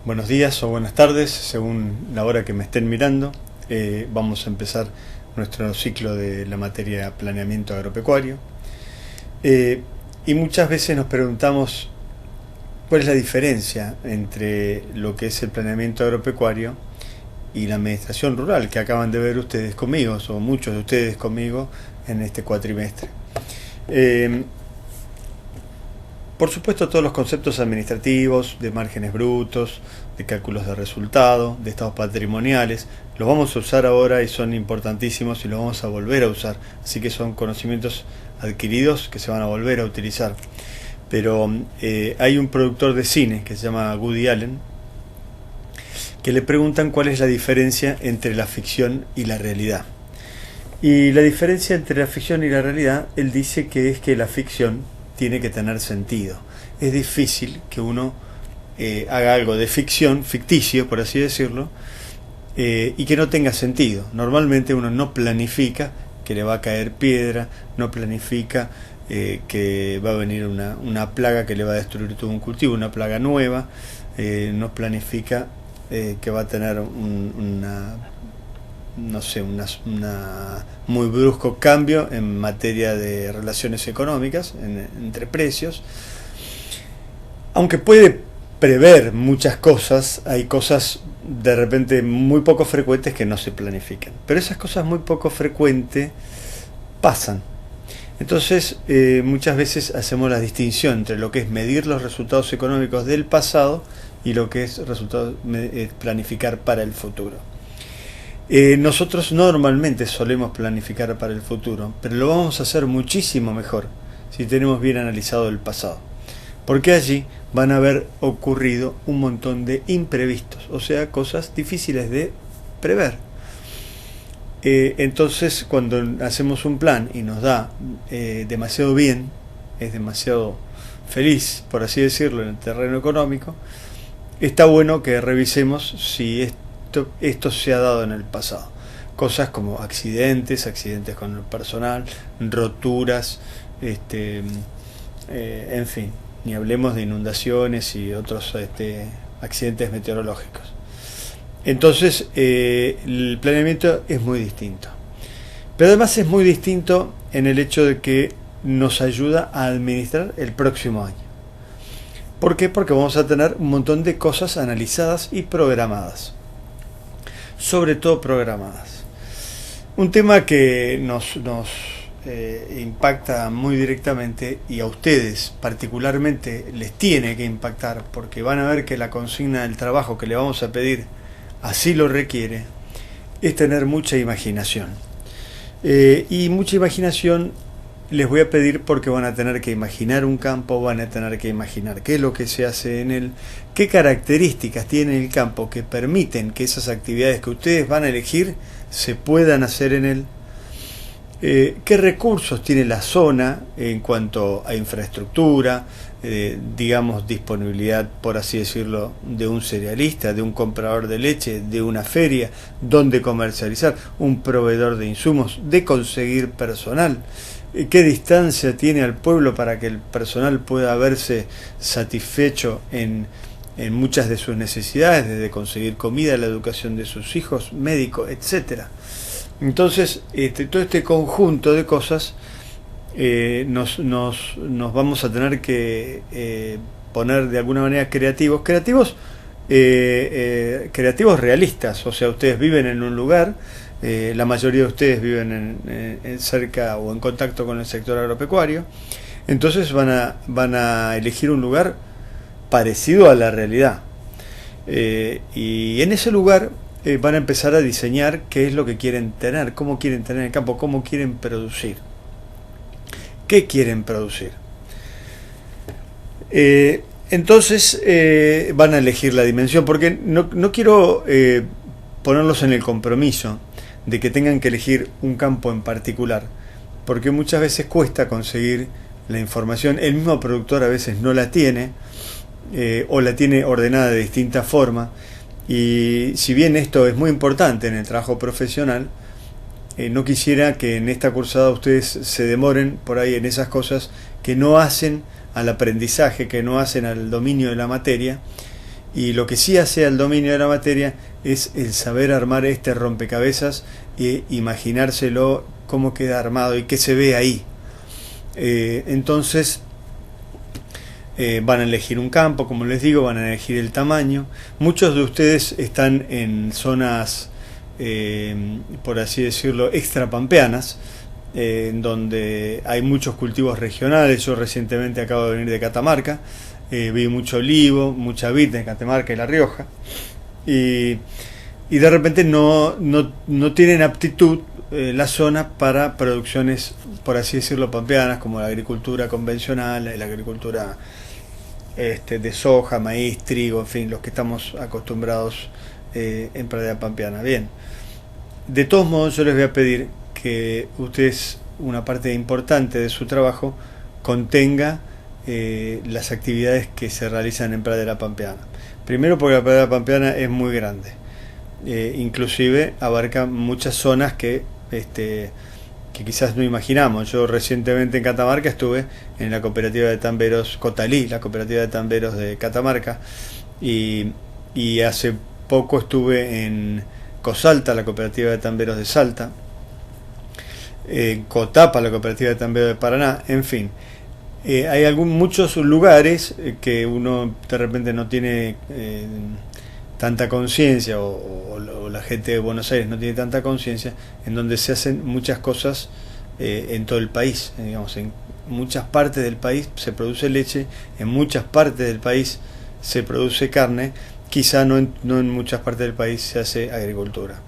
Buenos días o buenas tardes, según la hora que me estén mirando. Vamos a empezar nuestro ciclo de la materia planeamiento agropecuario. Y muchas veces nos preguntamos cuál es la diferencia entre lo que es el planeamiento agropecuario y la administración rural, que acaban de ver ustedes conmigo, o muchos de ustedes conmigo, en este cuatrimestre. Por supuesto, todos los conceptos administrativos, de márgenes brutos, de cálculos de resultado, de estados patrimoniales, los vamos a usar ahora y son importantísimos y los vamos a volver a usar. Así que son conocimientos adquiridos que se van a volver a utilizar. Pero hay un productor de cine que se llama Woody Allen, que le preguntan cuál es la diferencia entre la ficción y la realidad. Y la diferencia entre la ficción y la realidad, él dice que es que la ficción tiene que tener sentido. Es difícil que uno haga algo de ficción, ficticio por así decirlo, y que no tenga sentido. Normalmente uno no planifica que le va a caer piedra, no planifica que va a venir una plaga que le va a destruir todo un cultivo, una plaga nueva, no planifica que va a tener un muy brusco cambio en materia de relaciones económicas, entre precios. Aunque puede prever muchas cosas, hay cosas de repente muy poco frecuentes que no se planifican. Pero esas cosas muy poco frecuentes pasan. Entonces, muchas veces hacemos la distinción entre lo que es medir los resultados económicos del pasado y lo que es planificar para el futuro. Nosotros normalmente solemos planificar para el futuro, pero lo vamos a hacer muchísimo mejor si tenemos bien analizado el pasado, porque allí van a haber ocurrido un montón de imprevistos, o sea, cosas difíciles de prever. Entonces, cuando hacemos un plan y nos da demasiado bien, es demasiado feliz, por así decirlo, en el terreno económico, está bueno que revisemos si esto se ha dado en el pasado. Cosas como accidentes con el personal, roturas, en fin, ni hablemos de inundaciones y otros accidentes meteorológicos. Entonces, el planeamiento es muy distinto. Pero además es muy distinto en el hecho de que nos ayuda a administrar el próximo año. ¿Por qué? Porque vamos a tener un montón de cosas analizadas y programadas. Sobre todo programadas. Un tema que nos impacta muy directamente, y a ustedes particularmente les tiene que impactar, porque van a ver que la consigna del trabajo que le vamos a pedir así lo requiere, es tener mucha imaginación. Y mucha imaginación les voy a pedir porque van a tener que imaginar un campo, van a tener que imaginar qué es lo que se hace en él, qué características tiene el campo que permiten que esas actividades que ustedes van a elegir se puedan hacer en él, qué recursos tiene la zona en cuanto a infraestructura, digamos disponibilidad, por así decirlo, de un cerealista, de un comprador de leche, de una feria, donde comercializar, un proveedor de insumos, de conseguir personal. ¿Qué distancia tiene al pueblo para que el personal pueda verse satisfecho en muchas de sus necesidades, desde conseguir comida, la educación de sus hijos, médico, etcétera? Entonces, todo este conjunto de cosas nos vamos a tener que poner de alguna manera creativos realistas. O sea, ustedes viven en un lugar, la mayoría de ustedes viven en cerca o en contacto con el sector agropecuario, entonces van a elegir un lugar parecido a la realidad, y en ese lugar van a empezar a diseñar qué es lo que quieren tener, cómo quieren tener el campo, cómo quieren producir, qué quieren producir. Entonces van a elegir la dimensión, porque no quiero ponerlos en el compromiso de que tengan que elegir un campo en particular, porque muchas veces cuesta conseguir la información, el mismo productor a veces no la tiene, o la tiene ordenada de distinta forma, y si bien esto es muy importante en el trabajo profesional, no quisiera que en esta cursada ustedes se demoren por ahí en esas cosas que no hacen al aprendizaje, que no hacen al dominio de la materia, y lo que sí hace al dominio de la materia es el saber armar este rompecabezas e imaginárselo cómo queda armado y qué se ve ahí. Entonces van a elegir un campo, como les digo, van a elegir el tamaño. Muchos de ustedes están en zonas, por así decirlo, extrapampeanas, donde hay muchos cultivos regionales. Yo recientemente acabo de venir de Catamarca, vi mucho olivo, mucha vid en Catamarca y La Rioja, y de repente no tienen aptitud la zona para producciones, por así decirlo, pampeanas, como la agricultura convencional, la agricultura de soja, maíz, trigo, en fin, los que estamos acostumbrados en pradera pampeana. Bien, de todos modos yo les voy a pedir que ustedes, una parte importante de su trabajo, contenga las actividades que se realizan en pradera pampeana. Primero porque la pradera pampeana es muy grande, inclusive abarca muchas zonas que quizás no imaginamos. Yo recientemente en Catamarca estuve en la cooperativa de tamberos Cotalí, la cooperativa de tamberos de Catamarca, y hace poco estuve en Cosalta, la cooperativa de tamberos de Salta, en Cotapa, la cooperativa de tamberos de Paraná, en fin. Hay muchos lugares que uno de repente no tiene tanta conciencia, o la gente de Buenos Aires no tiene tanta conciencia, en donde se hacen muchas cosas en todo el país. Digamos, en muchas partes del país se produce leche, en muchas partes del país se produce carne, quizá no en muchas partes del país se hace agricultura.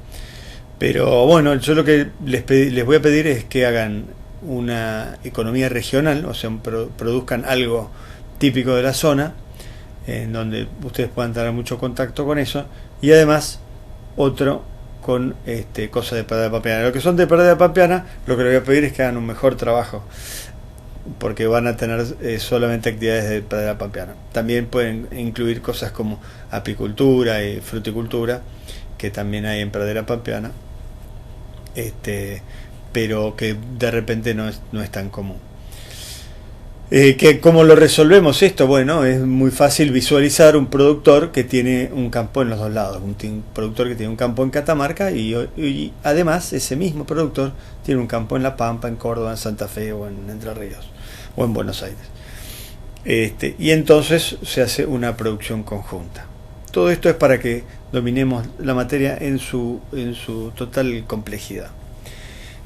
Pero bueno, yo lo que les voy a pedir es que hagan una economía regional, o sea, produzcan algo típico de la zona, en donde ustedes puedan tener mucho contacto con eso, y además otro con cosas de pradera pampeana. Lo que son de pradera pampeana, lo que les voy a pedir es que hagan un mejor trabajo, porque van a tener solamente actividades de pradera pampeana. También pueden incluir cosas como apicultura y fruticultura, que también hay en pradera pampeana, pero que de repente no es tan común. ¿Cómo lo resolvemos esto? Bueno, es muy fácil visualizar un productor que tiene un campo en los dos lados, un productor que tiene un campo en Catamarca y además ese mismo productor tiene un campo en La Pampa, en Córdoba, en Santa Fe o en Entre Ríos o en Buenos Aires. Y entonces se hace una producción conjunta. Todo esto es para que dominemos la materia en su total complejidad.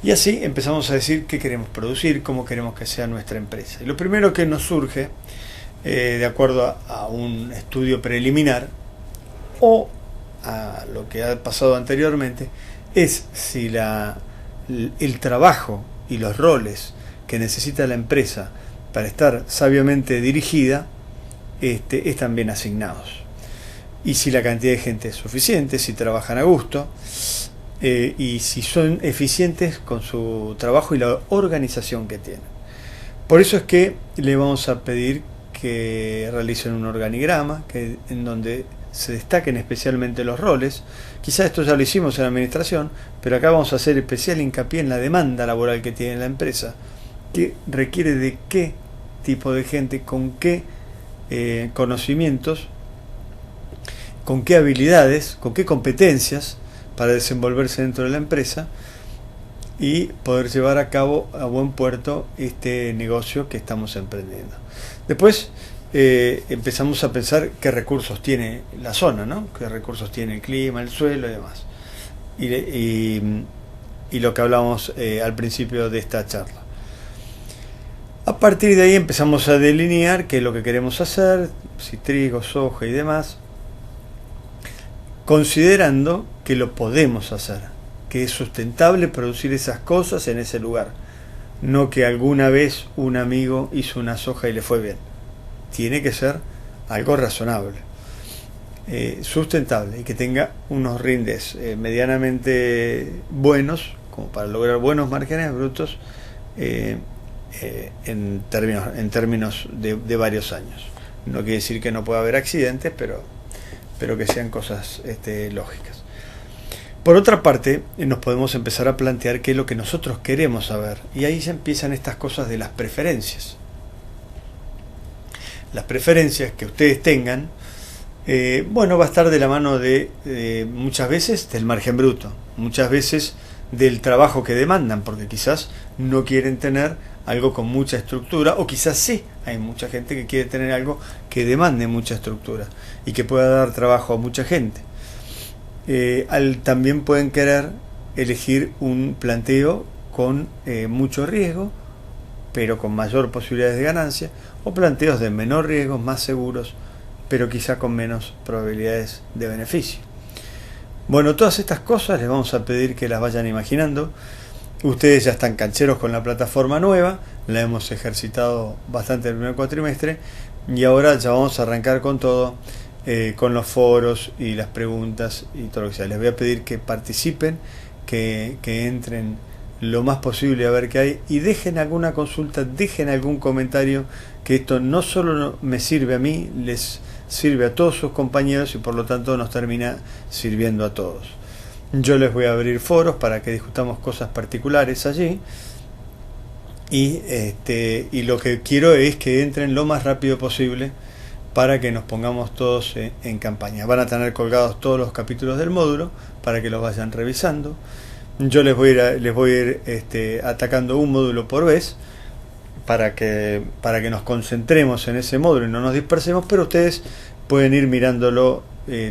Y así empezamos a decir qué queremos producir, cómo queremos que sea nuestra empresa. Y lo primero que nos surge, de acuerdo a un estudio preliminar o a lo que ha pasado anteriormente, es si el trabajo y los roles que necesita la empresa para estar sabiamente dirigida están bien asignados. Y si la cantidad de gente es suficiente, si trabajan a gusto, y si son eficientes con su trabajo y la organización que tienen. Por eso es que le vamos a pedir que realicen un organigrama en donde se destaquen especialmente los roles. Quizás esto ya lo hicimos en la administración, pero acá vamos a hacer especial hincapié en la demanda laboral que tiene la empresa, que requiere de qué tipo de gente, con qué conocimientos, con qué habilidades, con qué competencias para desenvolverse dentro de la empresa y poder llevar a cabo a buen puerto este negocio que estamos emprendiendo. Después empezamos a pensar qué recursos tiene la zona, ¿no? Qué recursos tiene el clima, el suelo y demás. Y lo que hablamos al principio de esta charla. A partir de ahí empezamos a delinear qué es lo que queremos hacer, si trigo, soja y demás, considerando que lo podemos hacer, que es sustentable producir esas cosas en ese lugar, no que alguna vez un amigo hizo una soja y le fue bien. Tiene que ser algo razonable, sustentable y que tenga unos rindes medianamente buenos, como para lograr buenos márgenes brutos en términos de varios años. No quiere decir que no pueda haber accidentes, pero que sean cosas lógicas. Por otra parte, nos podemos empezar a plantear qué es lo que nosotros queremos saber, y ahí ya empiezan estas cosas de las preferencias. Las preferencias que ustedes tengan Bueno, va a estar de la mano de muchas veces del margen bruto, muchas veces del trabajo que demandan, porque quizás no quieren tener algo con mucha estructura, o quizás sí, hay mucha gente que quiere tener algo que demande mucha estructura y que pueda dar trabajo a mucha gente. También pueden querer elegir un planteo con mucho riesgo, pero con mayor posibilidades de ganancia, o planteos de menor riesgo, más seguros, pero quizá con menos probabilidades de beneficio. Bueno, todas estas cosas les vamos a pedir que las vayan imaginando. Ustedes ya están cancheros con la plataforma nueva, la hemos ejercitado bastante el primer cuatrimestre y ahora ya vamos a arrancar con todo, con los foros y las preguntas y todo lo que sea. Les voy a pedir que participen, que entren lo más posible a ver qué hay y dejen alguna consulta, dejen algún comentario, que esto no solo me sirve a mí, les sirve a todos sus compañeros y por lo tanto nos termina sirviendo a todos. Yo les voy a abrir foros para que discutamos cosas particulares allí y lo que quiero es que entren lo más rápido posible para que nos pongamos todos en campaña. Van a tener colgados todos los capítulos del módulo para que los vayan revisando. Yo les voy a ir atacando un módulo por vez para que nos concentremos en ese módulo y no nos dispersemos, pero ustedes pueden ir mirándolo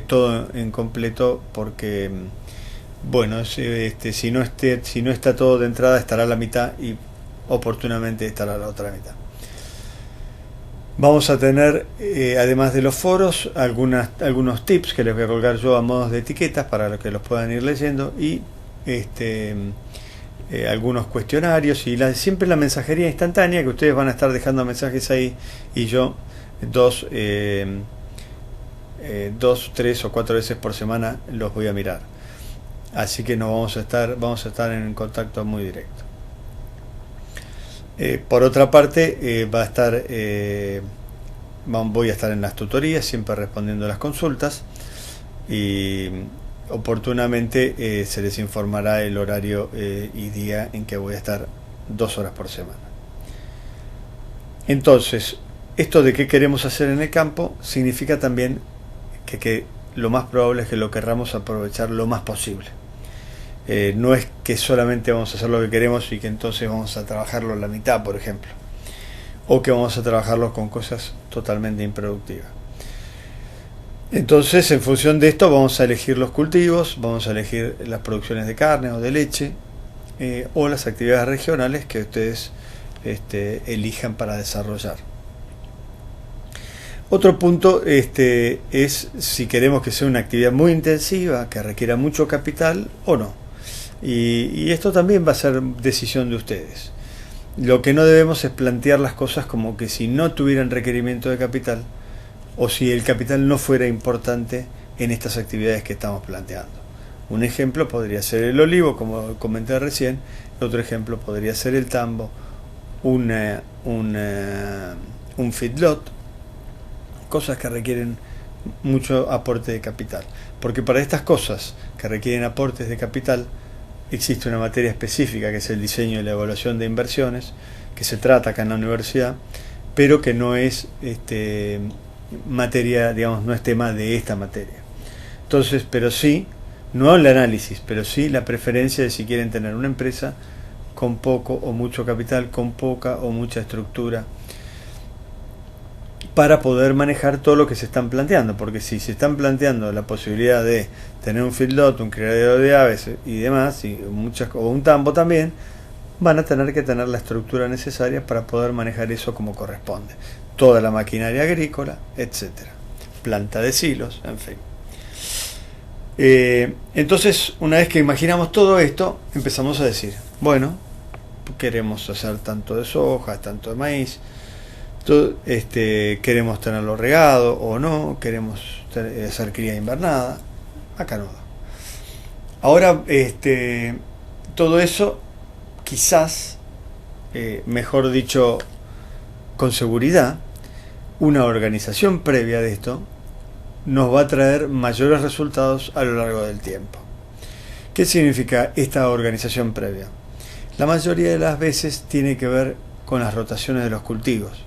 todo en completo, porque bueno, si no está todo de entrada, estará la mitad y oportunamente estará la otra mitad. Vamos a tener, además de los foros, algunos tips que les voy a colgar yo a modos de etiquetas para que los puedan ir leyendo, y algunos cuestionarios y siempre la mensajería instantánea, que ustedes van a estar dejando mensajes ahí y yo 2, 3 o 4 veces por semana los voy a mirar. Así que vamos a estar en contacto muy directo. Por otra parte, voy a estar en las tutorías, siempre respondiendo a las consultas, y oportunamente se les informará el horario y día en que voy a estar 2 horas por semana. Entonces, esto de qué queremos hacer en el campo significa también que lo más probable es que lo querramos aprovechar lo más posible. No es que solamente vamos a hacer lo que queremos y que entonces vamos a trabajarlo a la mitad, por ejemplo, o que vamos a trabajarlo con cosas totalmente improductivas. Entonces, en función de esto, vamos a elegir los cultivos, vamos a elegir las producciones de carne o de leche, o las actividades regionales que ustedes elijan para desarrollar. Otro punto es si queremos que sea una actividad muy intensiva, que requiera mucho capital o no. Y esto también va a ser decisión de ustedes. Lo que no debemos es plantear las cosas como que si no tuvieran requerimiento de capital, o si el capital no fuera importante en estas actividades que estamos planteando. Un ejemplo podría ser el olivo, como comenté recién. Otro ejemplo podría ser el tambo, un feedlot, cosas que requieren mucho aporte de capital. Porque para estas cosas que requieren aportes de capital existe una materia específica, que es el diseño y la evaluación de inversiones, que se trata acá en la universidad, pero que no es materia, digamos, no es tema de esta materia. Entonces, pero sí, no el análisis, pero sí la preferencia de si quieren tener una empresa con poco o mucho capital, con poca o mucha estructura, para poder manejar todo lo que se están planteando. Porque si se están planteando la posibilidad de tener un feedlot, un criadero de aves y demás, o un tambo también, van a tener que tener la estructura necesaria para poder manejar eso como corresponde. Toda la maquinaria agrícola, etcétera, planta de silos, en fin. Entonces, una vez que imaginamos todo esto, empezamos a decir, bueno, queremos hacer tanto de soja, tanto de maíz, queremos tenerlo regado o no, queremos hacer cría invernada, acá no. Ahora, todo eso, quizás, mejor dicho, con seguridad, una organización previa de esto nos va a traer mayores resultados a lo largo del tiempo. ¿Qué significa esta organización previa? La mayoría de las veces tiene que ver con las rotaciones de los cultivos.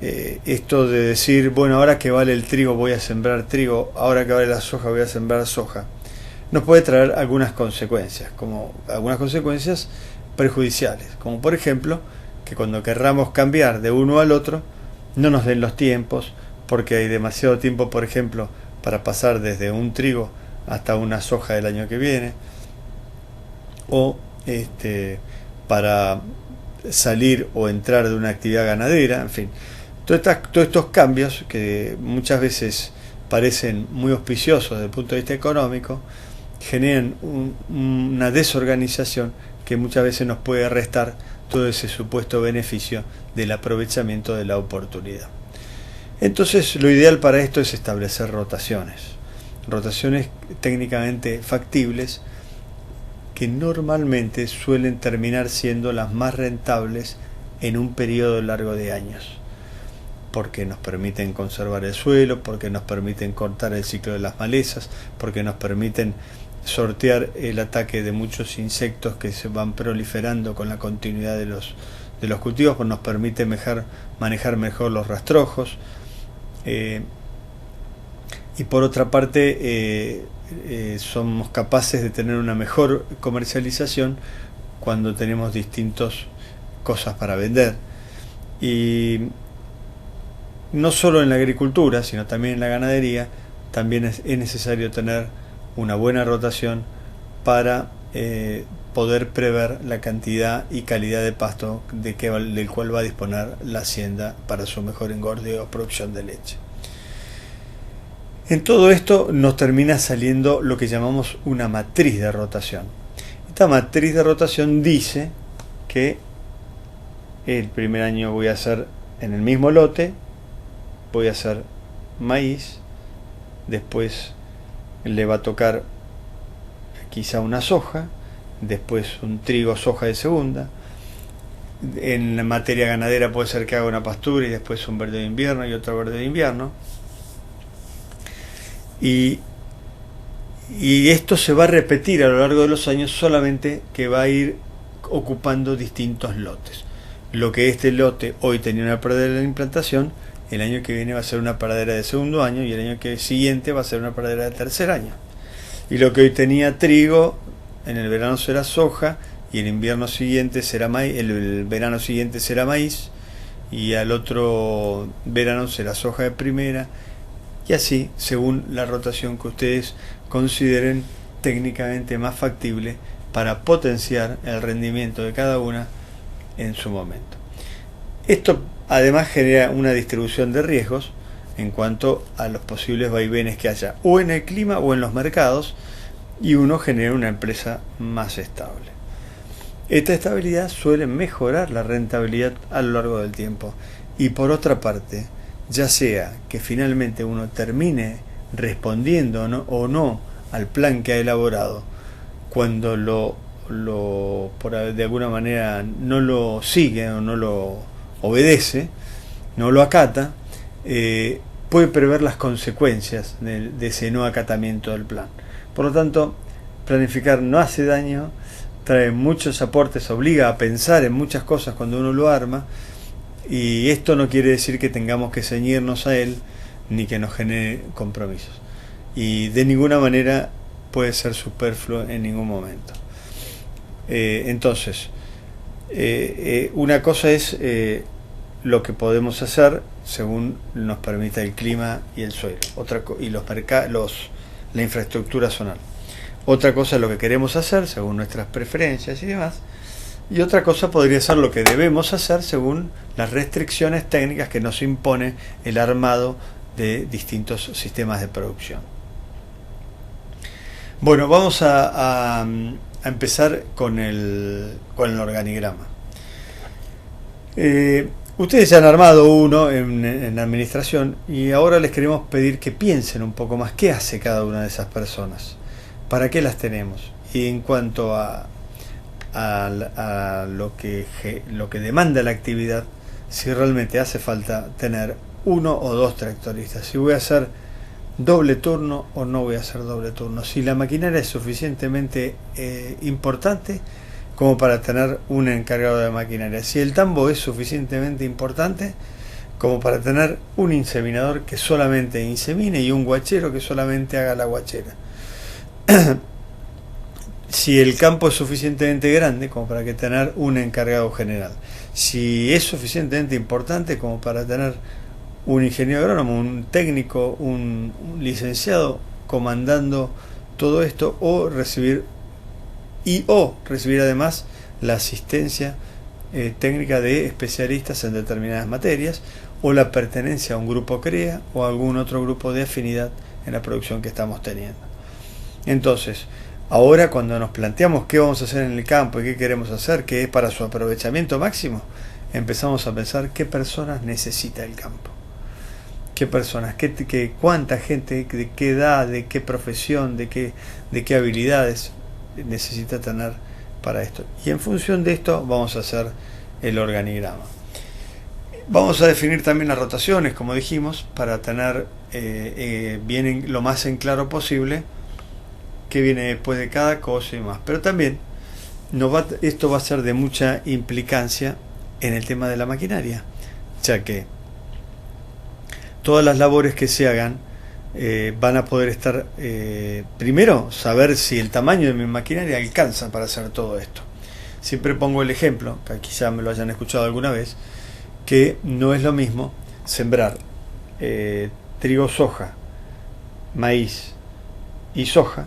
esto de decir, bueno, ahora que vale el trigo voy a sembrar trigo, ahora que vale la soja voy a sembrar soja, nos puede traer algunas consecuencias, como algunas consecuencias perjudiciales, como por ejemplo que cuando querramos cambiar de uno al otro no nos den los tiempos, porque hay demasiado tiempo, por ejemplo, para pasar desde un trigo hasta una soja del año que viene, o para salir o entrar de una actividad ganadera, en fin, todos estos cambios que muchas veces parecen muy auspiciosos desde el punto de vista económico, generan una desorganización que muchas veces nos puede restar todo ese supuesto beneficio del aprovechamiento de la oportunidad. Entonces, lo ideal para esto es establecer rotaciones técnicamente factibles, que normalmente suelen terminar siendo las más rentables en un periodo largo de años, porque nos permiten conservar el suelo, porque nos permiten cortar el ciclo de las malezas, porque nos permiten sortear el ataque de muchos insectos que se van proliferando con la continuidad de los cultivos, pues nos permite manejar mejor los rastrojos, y por otra parte somos capaces de tener una mejor comercialización cuando tenemos distintas cosas para vender. Y no solo en la agricultura, sino también en la ganadería, también es necesario tener una buena rotación para poder prever la cantidad y calidad de pasto del cual va a disponer la hacienda para su mejor engorde o producción de leche. En todo esto nos termina saliendo lo que llamamos una matriz de rotación. Esta matriz de rotación dice que el primer año voy a hacer en el mismo lote, voy a hacer maíz, después le va a tocar quizá una soja, después un trigo soja de segunda. En la materia ganadera puede ser que haga una pastura y después un verde de invierno y otro verde de invierno. Y esto se va a repetir a lo largo de los años, solamente que va a ir ocupando distintos lotes. Lo que este lote hoy tenía una pradera de implantación, el año que viene va a ser una pradera de segundo año, y el año siguiente va a ser una pradera de tercer año. Y lo que hoy tenía trigo, en el verano será soja, y el invierno siguiente será maíz, el verano siguiente será maíz, y al otro verano será soja de primera, y así según la rotación que ustedes consideren técnicamente más factible para potenciar el rendimiento de cada una en su momento. Esto además genera una distribución de riesgos en cuanto a los posibles vaivenes que haya o en el clima o en los mercados, y uno genera una empresa más estable. Esta estabilidad suele mejorar la rentabilidad a lo largo del tiempo, y por otra parte, ya sea que finalmente uno termine respondiendo o no al plan que ha elaborado, cuando de alguna manera no lo sigue o no lo obedece, no lo acata, puede prever las consecuencias de ese no acatamiento del plan. Por lo tanto, planificar no hace daño, trae muchos aportes, obliga a pensar en muchas cosas cuando uno lo arma, y esto no quiere decir que tengamos que ceñirnos a él ni que nos genere compromisos, y de ninguna manera puede ser superfluo en ningún momento. Entonces, una cosa es lo que podemos hacer según nos permita el clima y el suelo, y la infraestructura zonal. Otra cosa es lo que queremos hacer según nuestras preferencias y demás, y otra cosa podría ser lo que debemos hacer según las restricciones técnicas que nos impone el armado de distintos sistemas de producción. Bueno, vamos a empezar con el organigrama. Ustedes ya han armado uno en la administración, y ahora les queremos pedir que piensen un poco más qué hace cada una de esas personas, para qué las tenemos, y en cuanto a lo que demanda la actividad, si realmente hace falta tener uno o dos tractoristas, si voy a hacer doble turno o no voy a hacer doble turno, si la maquinaria es suficientemente importante como para tener un encargado de maquinaria, si el tambo es suficientemente importante como para tener un inseminador que solamente insemine y un guachero que solamente haga la guachera. Si el campo es suficientemente grande como para que tener un encargado general, si es suficientemente importante como para tener un ingeniero agrónomo, un técnico, un licenciado comandando todo esto, o recibir además la asistencia técnica de especialistas en determinadas materias, o la pertenencia a un grupo CREA o a algún otro grupo de afinidad en la producción que estamos teniendo. Entonces, ahora cuando nos planteamos qué vamos a hacer en el campo y qué queremos hacer, qué es para su aprovechamiento máximo, empezamos a pensar qué personas necesita el campo. Qué personas, cuánta gente, de qué edad, de qué profesión, de qué habilidades necesita tener para esto. Y en función de esto vamos a hacer el organigrama. Vamos a definir también las rotaciones, como dijimos, para tener bien lo más en claro posible qué viene después de cada cosa y más. Pero también esto va a ser de mucha implicancia en el tema de la maquinaria, ya que todas las labores que se hagan van a poder estar, primero, saber si el tamaño de mi maquinaria alcanza para hacer todo esto. Siempre pongo el ejemplo, que quizá me lo hayan escuchado alguna vez, que no es lo mismo sembrar trigo, soja, maíz y soja,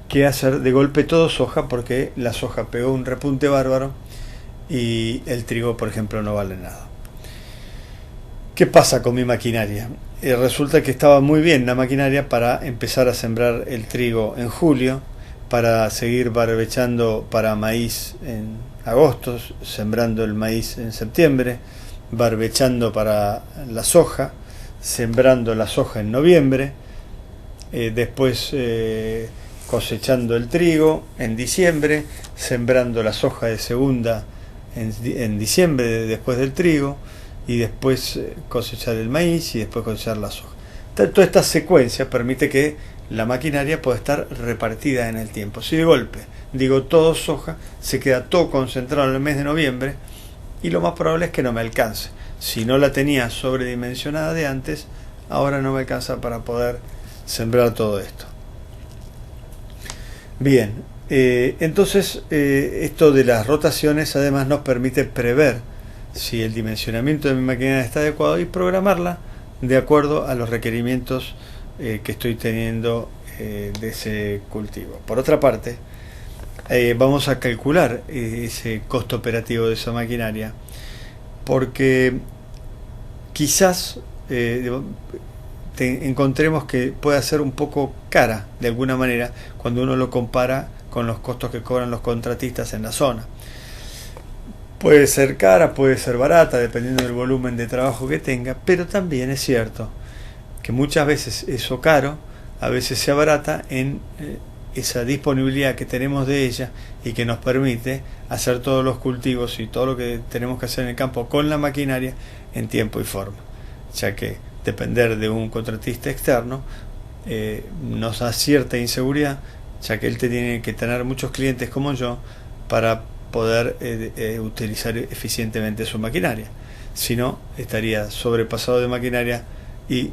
que hacer de golpe todo soja, porque la soja pegó un repunte bárbaro y el trigo, por ejemplo, no vale nada. ¿Qué pasa con mi maquinaria? Resulta que estaba muy bien la maquinaria para empezar a sembrar el trigo en julio, para seguir barbechando para maíz en agosto, sembrando el maíz en septiembre, barbechando para la soja, sembrando la soja en noviembre, después cosechando el trigo en diciembre, sembrando la soja de segunda en diciembre después del trigo, y después cosechar el maíz y después cosechar la soja. Toda esta secuencia permite que la maquinaria pueda estar repartida en el tiempo. Si de golpe digo todo soja, se queda todo concentrado en el mes de noviembre y lo más probable es que no me alcance. Si no la tenía sobredimensionada de antes, ahora no me alcanza para poder sembrar todo esto. Bien, entonces esto de las rotaciones además nos permite prever si el dimensionamiento de mi maquinaria está adecuado y programarla de acuerdo a los requerimientos que estoy teniendo de ese cultivo. Por otra parte, vamos a calcular ese costo operativo de esa maquinaria, porque quizás encontremos que puede ser un poco cara de alguna manera cuando uno lo compara con los costos que cobran los contratistas en la zona. Puede ser cara, puede ser barata, dependiendo del volumen de trabajo que tenga, pero también es cierto que muchas veces eso caro, a veces se abarata en esa disponibilidad que tenemos de ella y que nos permite hacer todos los cultivos y todo lo que tenemos que hacer en el campo con la maquinaria en tiempo y forma, ya que depender de un contratista externo nos da cierta inseguridad, ya que él tiene que tener muchos clientes como yo para poder utilizar eficientemente su maquinaria. Si no, estaría sobrepasado de maquinaria y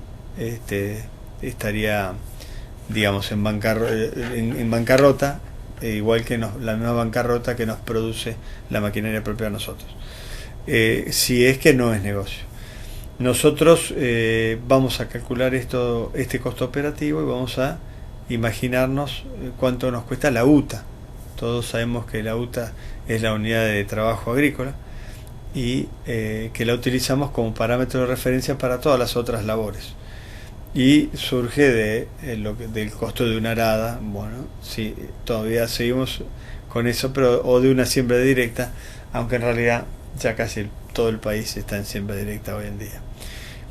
estaría, digamos, en bancarrota, igual que la misma bancarrota que nos produce la maquinaria propia a nosotros. Si es que no es negocio. Nosotros vamos a calcular este costo operativo y vamos a imaginarnos cuánto nos cuesta la UTA. Todos sabemos que la UTA es la unidad de trabajo agrícola y que la utilizamos como parámetro de referencia para todas las otras labores. Y surge del costo de una arada. Bueno, sí, todavía seguimos con eso, o de una siembra directa, aunque en realidad ya casi todo el país está en siembra directa hoy en día.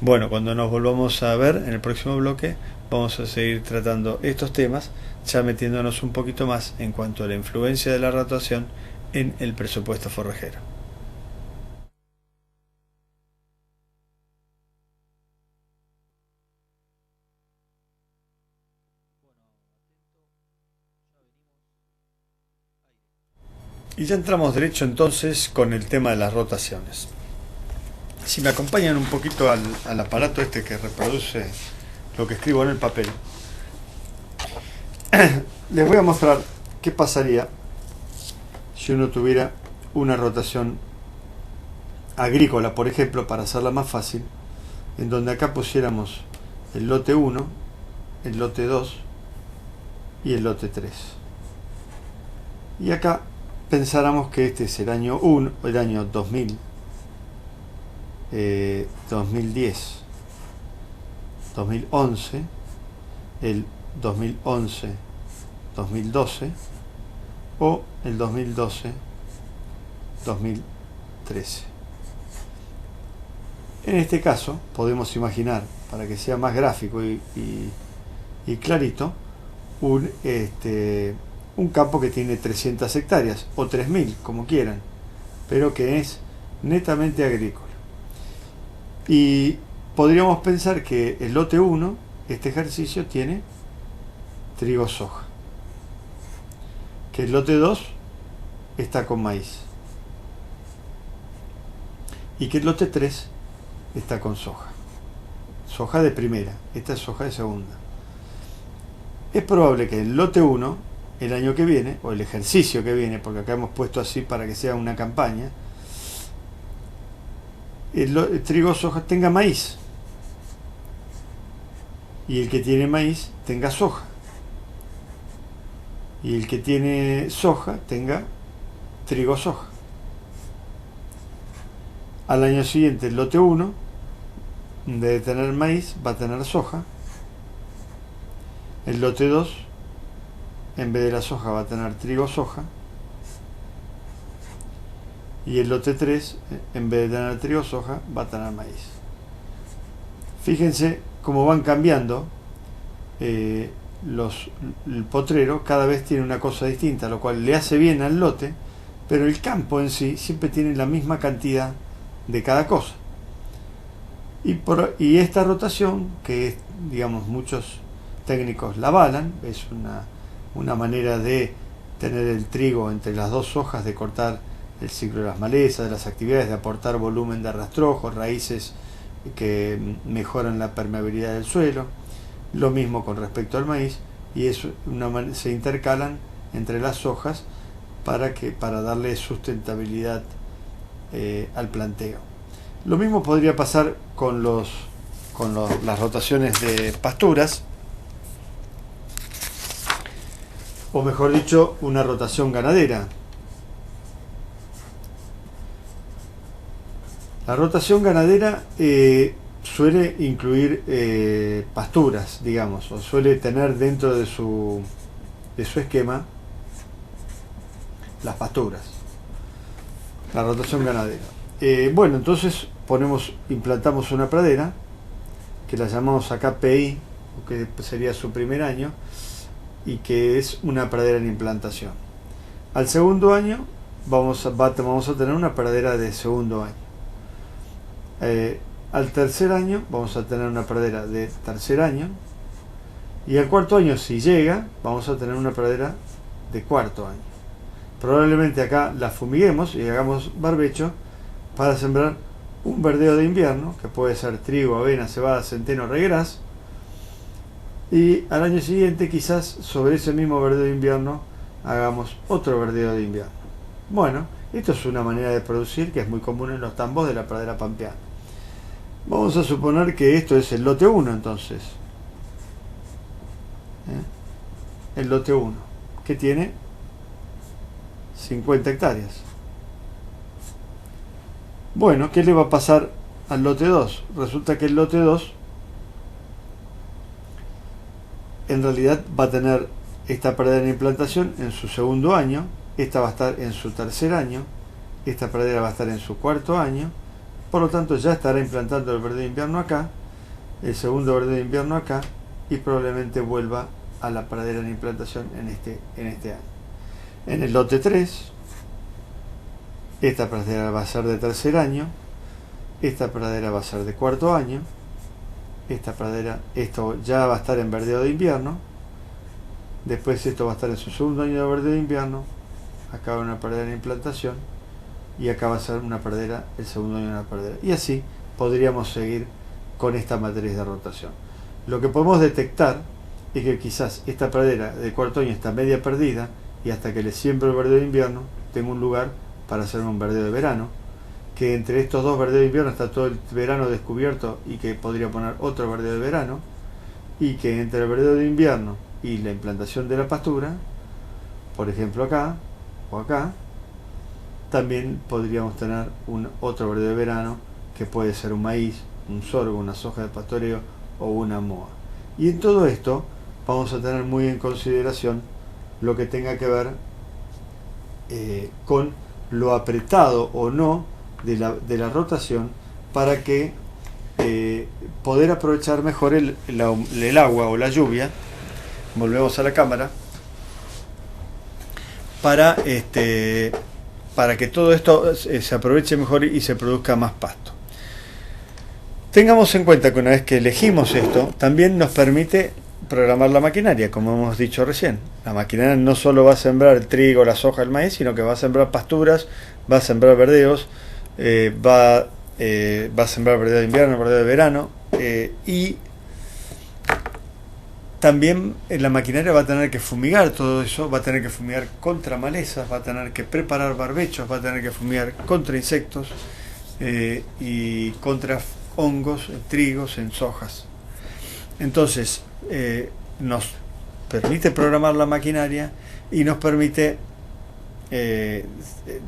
Bueno, cuando nos volvamos a ver en el próximo bloque, vamos a seguir tratando estos temas, ya metiéndonos un poquito más en cuanto a la influencia de la rotación en el presupuesto forrajero. Y ya entramos derecho entonces con el tema de las rotaciones. Si me acompañan un poquito al aparato este que reproduce lo que escribo en el papel, les voy a mostrar qué pasaría si uno tuviera una rotación agrícola, por ejemplo, para hacerla más fácil, en donde acá pusiéramos el lote 1, el lote 2 y el lote 3. Y acá pensáramos que este es el año 1, el año 2000, 2010, 2011, el 2011, 2012 o el 2012, 2013. En este caso podemos imaginar, para que sea más gráfico y clarito, un campo que tiene 300 hectáreas o 3000, como quieran, pero que es netamente agrícola. Y podríamos pensar que el lote 1, este ejercicio, tiene trigo soja, que el lote 2 está con maíz y que el lote 3 está con soja. Soja de primera, esta es soja de segunda. Es probable que el lote 1, el año que viene, o el ejercicio que viene, porque acá hemos puesto así para que sea una campaña, el trigo soja tenga maíz y el que tiene maíz tenga soja y el que tiene soja tenga trigo soja. Al año siguiente el lote 1, en vez de tener maíz, va a tener soja. El lote 2, en vez de la soja, va a tener trigo soja. Y el lote 3, en vez de tener trigo soja, va a tener maíz. Fíjense cómo van cambiando. El potrero cada vez tiene una cosa distinta, lo cual le hace bien al lote, pero el campo en sí siempre tiene la misma cantidad de cada cosa. Y esta rotación, que digamos muchos técnicos la avalan, es una manera de tener el trigo entre las dos hojas, de cortar el ciclo de las malezas, de las actividades, de aportar volumen de rastrojo, raíces que mejoran la permeabilidad del suelo. Lo mismo con respecto al maíz, y se intercalan entre las hojas para darle sustentabilidad al planteo. Lo mismo podría pasar con las rotaciones de pasturas, o mejor dicho, una rotación ganadera. La rotación ganadera suele incluir pasturas, digamos, o suele tener dentro de su esquema las pasturas. La rotación ganadera. Bueno, entonces implantamos una pradera, que la llamamos acá PI, que sería su primer año, y que es una pradera en implantación. Al segundo año vamos a tener una pradera de segundo año. Al tercer año vamos a tener una pradera de tercer año, y al cuarto año, si llega, vamos a tener una pradera de cuarto año. Probablemente acá la fumiguemos y hagamos barbecho para sembrar un verdeo de invierno, que puede ser trigo, avena, cebada, centeno, regras, y al año siguiente quizás sobre ese mismo verdeo de invierno hagamos otro verdeo de invierno. Bueno, esto es una manera de producir que es muy común en los tambos de la pradera pampeana. Vamos a suponer que esto es el lote 1, entonces. El lote 1, que tiene 50 hectáreas. Bueno, ¿qué le va a pasar al lote 2? Resulta que el lote 2 en realidad va a tener esta pradera en implantación en su segundo año, esta va a estar en su tercer año, esta pradera va a estar en su cuarto año, por lo tanto ya estará implantando el verdeo de invierno acá, el segundo verdeo de invierno acá, y probablemente vuelva a la pradera en implantación en este año. En el lote 3, esta pradera va a ser de tercer año, esta pradera va a ser de cuarto año, esto ya va a estar en verdeo de invierno, después esto va a estar en su segundo año de verdeo de invierno, acá va una pradera en implantación, y acá va a ser una pradera el segundo año de una pradera, y así podríamos seguir con esta matriz de rotación. Lo que podemos detectar es que quizás esta pradera de cuarto año está media perdida y hasta que le siembro el verdeo de invierno tengo un lugar para hacerme un verdeo de verano, que entre estos dos verdeos de invierno está todo el verano descubierto y que podría poner otro verdeo de verano, y que entre el verdeo de invierno y la implantación de la pastura, por ejemplo acá o acá, también podríamos tener otro verdeo de verano que puede ser un maíz, un sorgo, una soja de pastoreo o una moa. Y en todo esto vamos a tener muy en consideración lo que tenga que ver con lo apretado o no de la rotación, para que poder aprovechar mejor el agua o la lluvia. Volvemos a la cámara para que todo esto se aproveche mejor y se produzca más pasto. Tengamos en cuenta que una vez que elegimos esto, también nos permite programar la maquinaria, como hemos dicho recién. La maquinaria no solo va a sembrar el trigo, la soja, el maíz, sino que va a sembrar pasturas, va a sembrar verdeos, va a sembrar verdeo de invierno, verdeo de verano, y también la maquinaria va a tener que fumigar todo eso, va a tener que fumigar contra malezas, va a tener que preparar barbechos, va a tener que fumigar contra insectos y contra hongos, en trigos, en sojas. Entonces nos permite programar la maquinaria y nos permite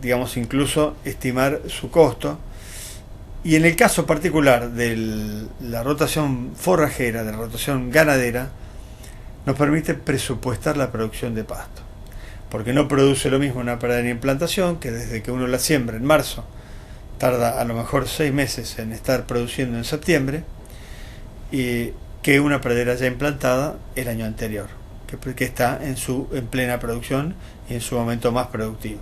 digamos incluso estimar su costo. Y en el caso particular de la rotación forrajera, de la rotación ganadera, nos permite presupuestar la producción de pasto, porque no produce lo mismo una pradera de implantación, que desde que uno la siembra en marzo tarda a lo mejor 6 meses en estar produciendo en septiembre, y que una pradera ya implantada el año anterior, que está en plena producción y en su momento más productivo.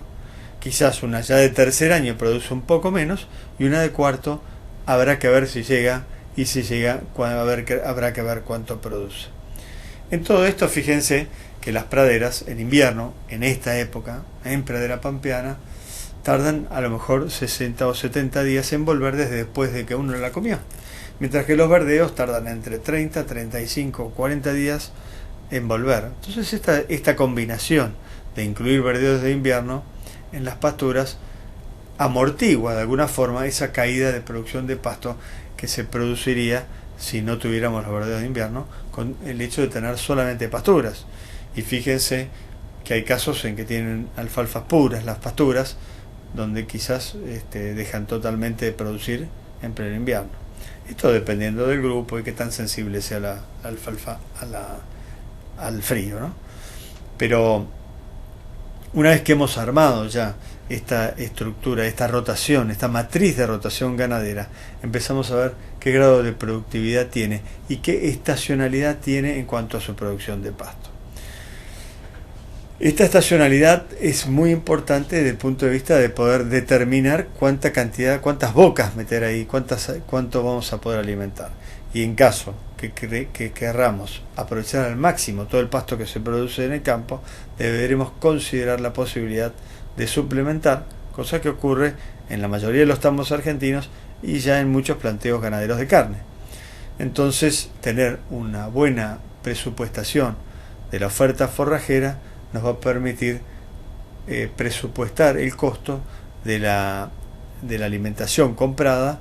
Quizás una ya de tercer año produce un poco menos, y una de cuarto habrá que ver si llega, y si llega habrá que ver cuánto produce. En todo esto, fíjense que las praderas en invierno, en esta época, en pradera pampeana, tardan a lo mejor 60 o 70 días en volver desde después de que uno la comió, mientras que los verdeos tardan entre 30, 35 o 40 días en volver. Entonces esta combinación de incluir verdeos de invierno en las pasturas amortigua de alguna forma esa caída de producción de pasto que se produciría si no tuviéramos los verdeos de invierno, con el hecho de tener solamente pasturas. Y fíjense que hay casos en que tienen alfalfas puras las pasturas, donde quizás dejan totalmente de producir en pleno invierno. Esto dependiendo del grupo y qué tan sensible sea la alfalfa al frío, ¿no? Pero una vez que hemos armado ya esta estructura, esta rotación, esta matriz de rotación ganadera, empezamos a ver qué grado de productividad tiene y qué estacionalidad tiene en cuanto a su producción de pasto. Esta estacionalidad es muy importante desde el punto de vista de poder determinar cuántas bocas meter ahí, cuánto vamos a poder alimentar. Y en caso que querramos aprovechar al máximo todo el pasto que se produce en el campo, deberemos considerar la posibilidad de suplementar, cosa que ocurre en la mayoría de los tambos argentinos y ya en muchos planteos ganaderos de carne. Entonces, tener una buena presupuestación de la oferta forrajera nos va a permitir presupuestar el costo de la alimentación comprada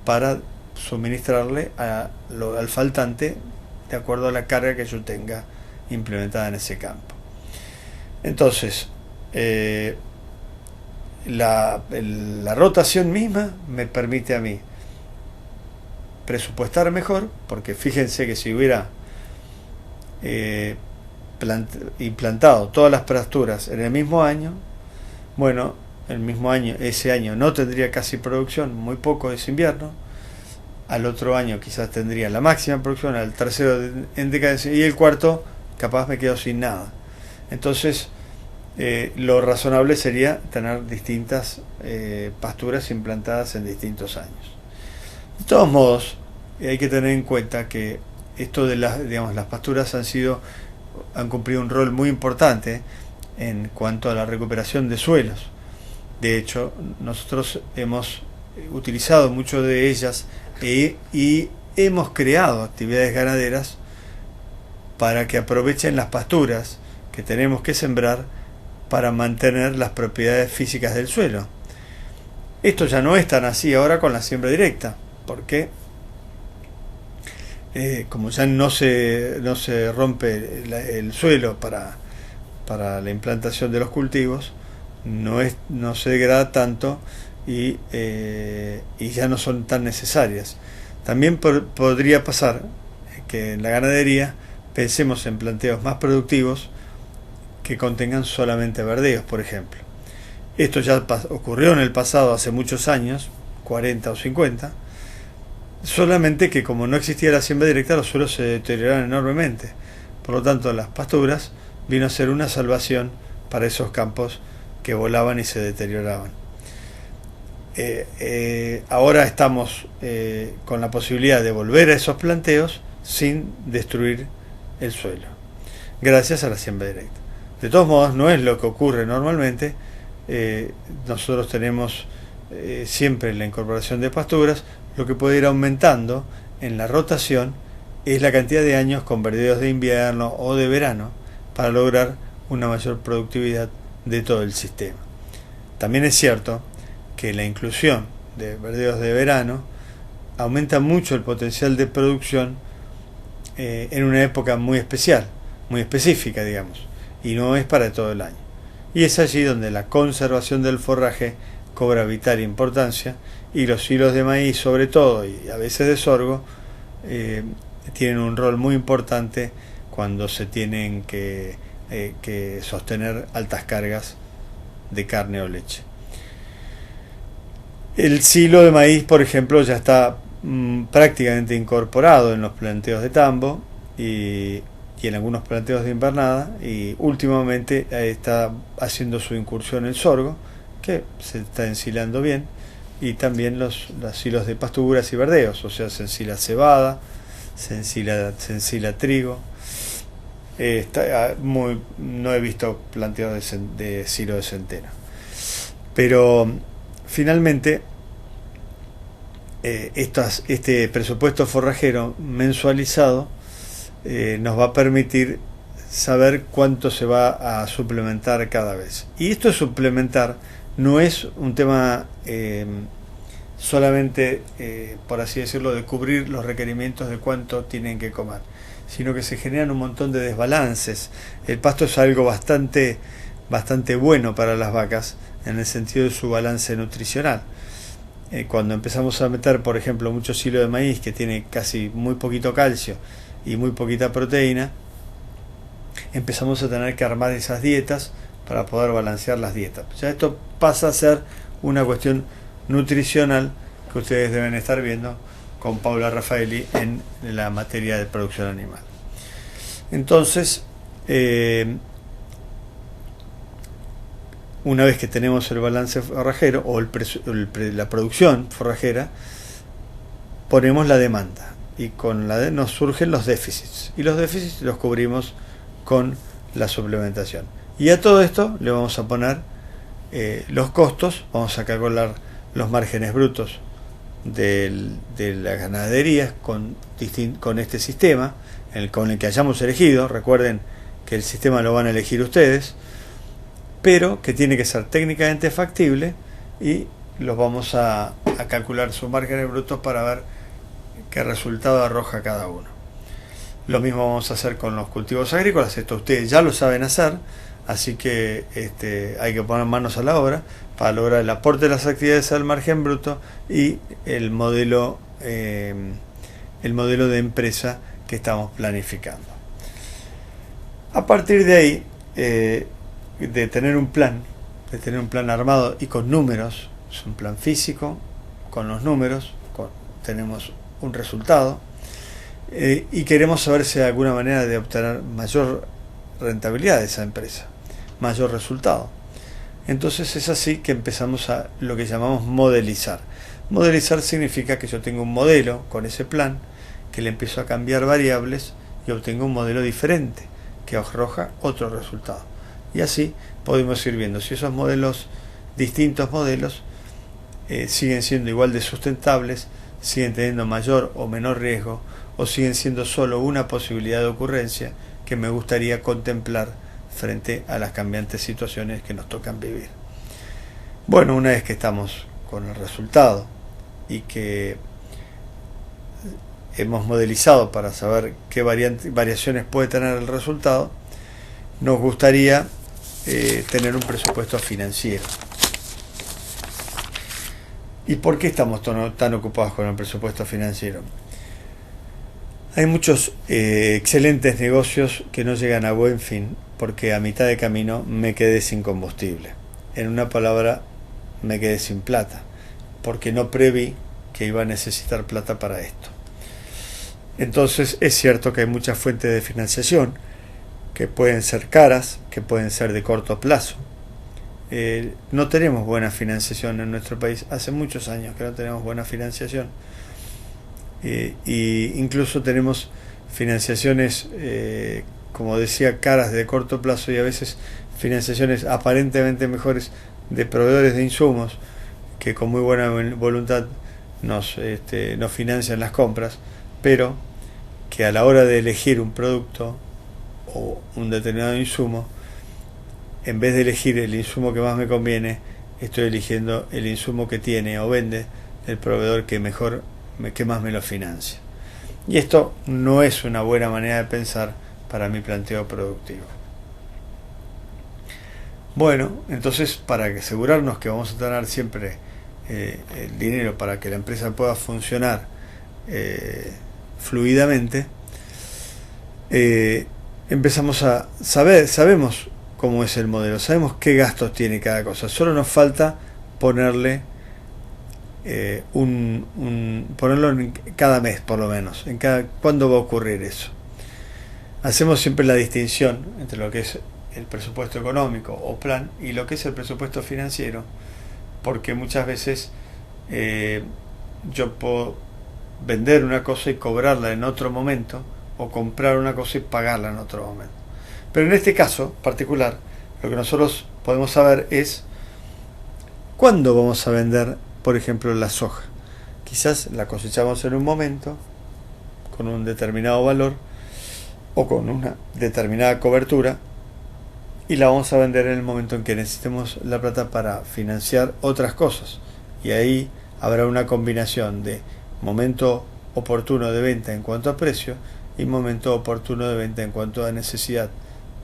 para suministrarle al faltante de acuerdo a la carga que yo tenga implementada en ese campo. Entonces, la rotación misma me permite a mí presupuestar mejor, porque fíjense que si hubiera implantado todas las pasturas en el mismo año, bueno, el mismo año, ese año no tendría casi producción, muy poco es invierno, al otro año quizás tendría la máxima producción, al tercero en decadencia, y el cuarto capaz me quedo sin nada. Entonces lo razonable sería tener distintas pasturas implantadas en distintos años. De todos modos, hay que tener en cuenta que esto de las pasturas han cumplido un rol muy importante en cuanto a la recuperación de suelos. De hecho, nosotros hemos utilizado mucho de ellas y hemos creado actividades ganaderas para que aprovechen las pasturas que tenemos que sembrar para mantener las propiedades físicas del suelo. Esto ya no es tan así ahora con la siembra directa, porque como ya no se rompe el suelo para la implantación de los cultivos, no se degrada tanto y ya no son tan necesarias. También podría pasar que en la ganadería pensemos en planteos más productivos que contengan solamente verdeos, por ejemplo. Esto ya ocurrió en el pasado, hace muchos años, 40 o 50, solamente que como no existía la siembra directa, los suelos se deterioraron enormemente. Por lo tanto, las pasturas vino a ser una salvación para esos campos que volaban y se deterioraban. Ahora estamos con la posibilidad de volver a esos planteos sin destruir el suelo, gracias a la siembra directa. De todos modos, no es lo que ocurre normalmente. Nosotros tenemos siempre la incorporación de pasturas. Lo que puede ir aumentando en la rotación es la cantidad de años con verdeos de invierno o de verano para lograr una mayor productividad de todo el sistema. También es cierto que la inclusión de verdeos de verano aumenta mucho el potencial de producción en una época muy especial, muy específica, digamos, y no es para todo el año. Y es allí donde la conservación del forraje cobra vital importancia, y los hilos de maíz, sobre todo, y a veces de sorgo, tienen un rol muy importante cuando se tienen que sostener altas cargas de carne o leche. El silo de maíz, por ejemplo, ya está prácticamente incorporado en los planteos de tambo y en algunos planteos de invernada, y últimamente está haciendo su incursión el sorgo, que se está ensilando bien, y también los hilos de pasturas y verdeos, o sea, se ensila cebada, se ensila trigo. No he visto planteos de silo de centeno. Pero finalmente este presupuesto forrajero mensualizado nos va a permitir saber cuánto se va a suplementar cada vez. Y esto de suplementar no es un tema solamente, por así decirlo, de cubrir los requerimientos de cuánto tienen que comer, sino que se generan un montón de desbalances. El pasto es algo bastante bueno para las vacas en el sentido de su balance nutricional. Cuando empezamos a meter, por ejemplo, mucho silo de maíz que tiene casi muy poquito calcio y muy poquita proteína, empezamos a tener que armar esas dietas para poder balancear las dietas. Ya esto pasa a ser una cuestión nutricional que ustedes deben estar viendo con Paula Raffaeli en la materia de producción animal. Entonces, una vez que tenemos el balance forrajero o la producción forrajera, ponemos la demanda, y con nos surgen los déficits, y los déficits los cubrimos con la suplementación. Y a todo esto le vamos a poner los costos, vamos a calcular los márgenes brutos de las ganaderías con este sistema, con el que hayamos elegido. Recuerden que el sistema lo van a elegir ustedes, pero que tiene que ser técnicamente factible, y los vamos a calcular sus márgenes brutos para ver qué resultado arroja cada uno. Lo mismo vamos a hacer con los cultivos agrícolas. Esto ustedes ya lo saben hacer, así que hay que poner manos a la obra para lograr el aporte de las actividades al margen bruto y el modelo de empresa que estamos planificando. A partir de ahí, de tener un plan armado y con números, es un plan físico, con los números, tenemos un resultado, y queremos saber si hay alguna manera de obtener mayor rentabilidad de esa empresa, mayor resultado. Entonces es así que empezamos a lo que llamamos modelizar. Modelizar significa que yo tengo un modelo con ese plan, que le empiezo a cambiar variables y obtengo un modelo diferente que arroja otro resultado. Y así podemos ir viendo si esos distintos modelos siguen siendo igual de sustentables, siguen teniendo mayor o menor riesgo, o siguen siendo solo una posibilidad de ocurrencia que me gustaría contemplar frente a las cambiantes situaciones que nos tocan vivir. Bueno, una vez que estamos con el resultado y que hemos modelizado para saber qué variaciones puede tener el resultado, nos gustaría tener un presupuesto financiero. ¿Y por qué estamos tan ocupados con el presupuesto financiero? Hay muchos excelentes negocios que no llegan a buen fin porque a mitad de camino me quedé sin combustible. En una palabra, me quedé sin plata, porque no preví que iba a necesitar plata para esto. Entonces es cierto que hay muchas fuentes de financiación que pueden ser caras, que pueden ser de corto plazo. No tenemos buena financiación en nuestro país, hace muchos años que no tenemos buena financiación. Y incluso tenemos financiaciones, como decía, caras de corto plazo y a veces financiaciones aparentemente mejores de proveedores de insumos que con muy buena voluntad nos financian las compras, pero que a la hora de elegir un producto o un determinado insumo, en vez de elegir el insumo que más me conviene, estoy eligiendo el insumo que tiene o vende el proveedor que más me lo financia. Y esto no es una buena manera de pensar para mi planteo productivo. Bueno, entonces para asegurarnos que vamos a tener siempre el dinero para que la empresa pueda funcionar fluidamente, empezamos a sabemos cómo es el modelo, sabemos qué gastos tiene cada cosa, solo nos falta ponerle ponerlo en cada mes por lo menos, ¿cuándo va a ocurrir eso? Hacemos siempre la distinción entre lo que es el presupuesto económico o plan y lo que es el presupuesto financiero, porque muchas veces yo puedo vender una cosa y cobrarla en otro momento, o comprar una cosa y pagarla en otro momento. Pero en este caso particular, lo que nosotros podemos saber es cuándo vamos a vender, por ejemplo, la soja. Quizás la cosechamos en un momento, con un determinado valor, o con una determinada cobertura, y la vamos a vender en el momento en que necesitemos la plata para financiar otras cosas. Y ahí habrá una combinación de momento oportuno de venta en cuanto a precio y momento oportuno de venta en cuanto a necesidad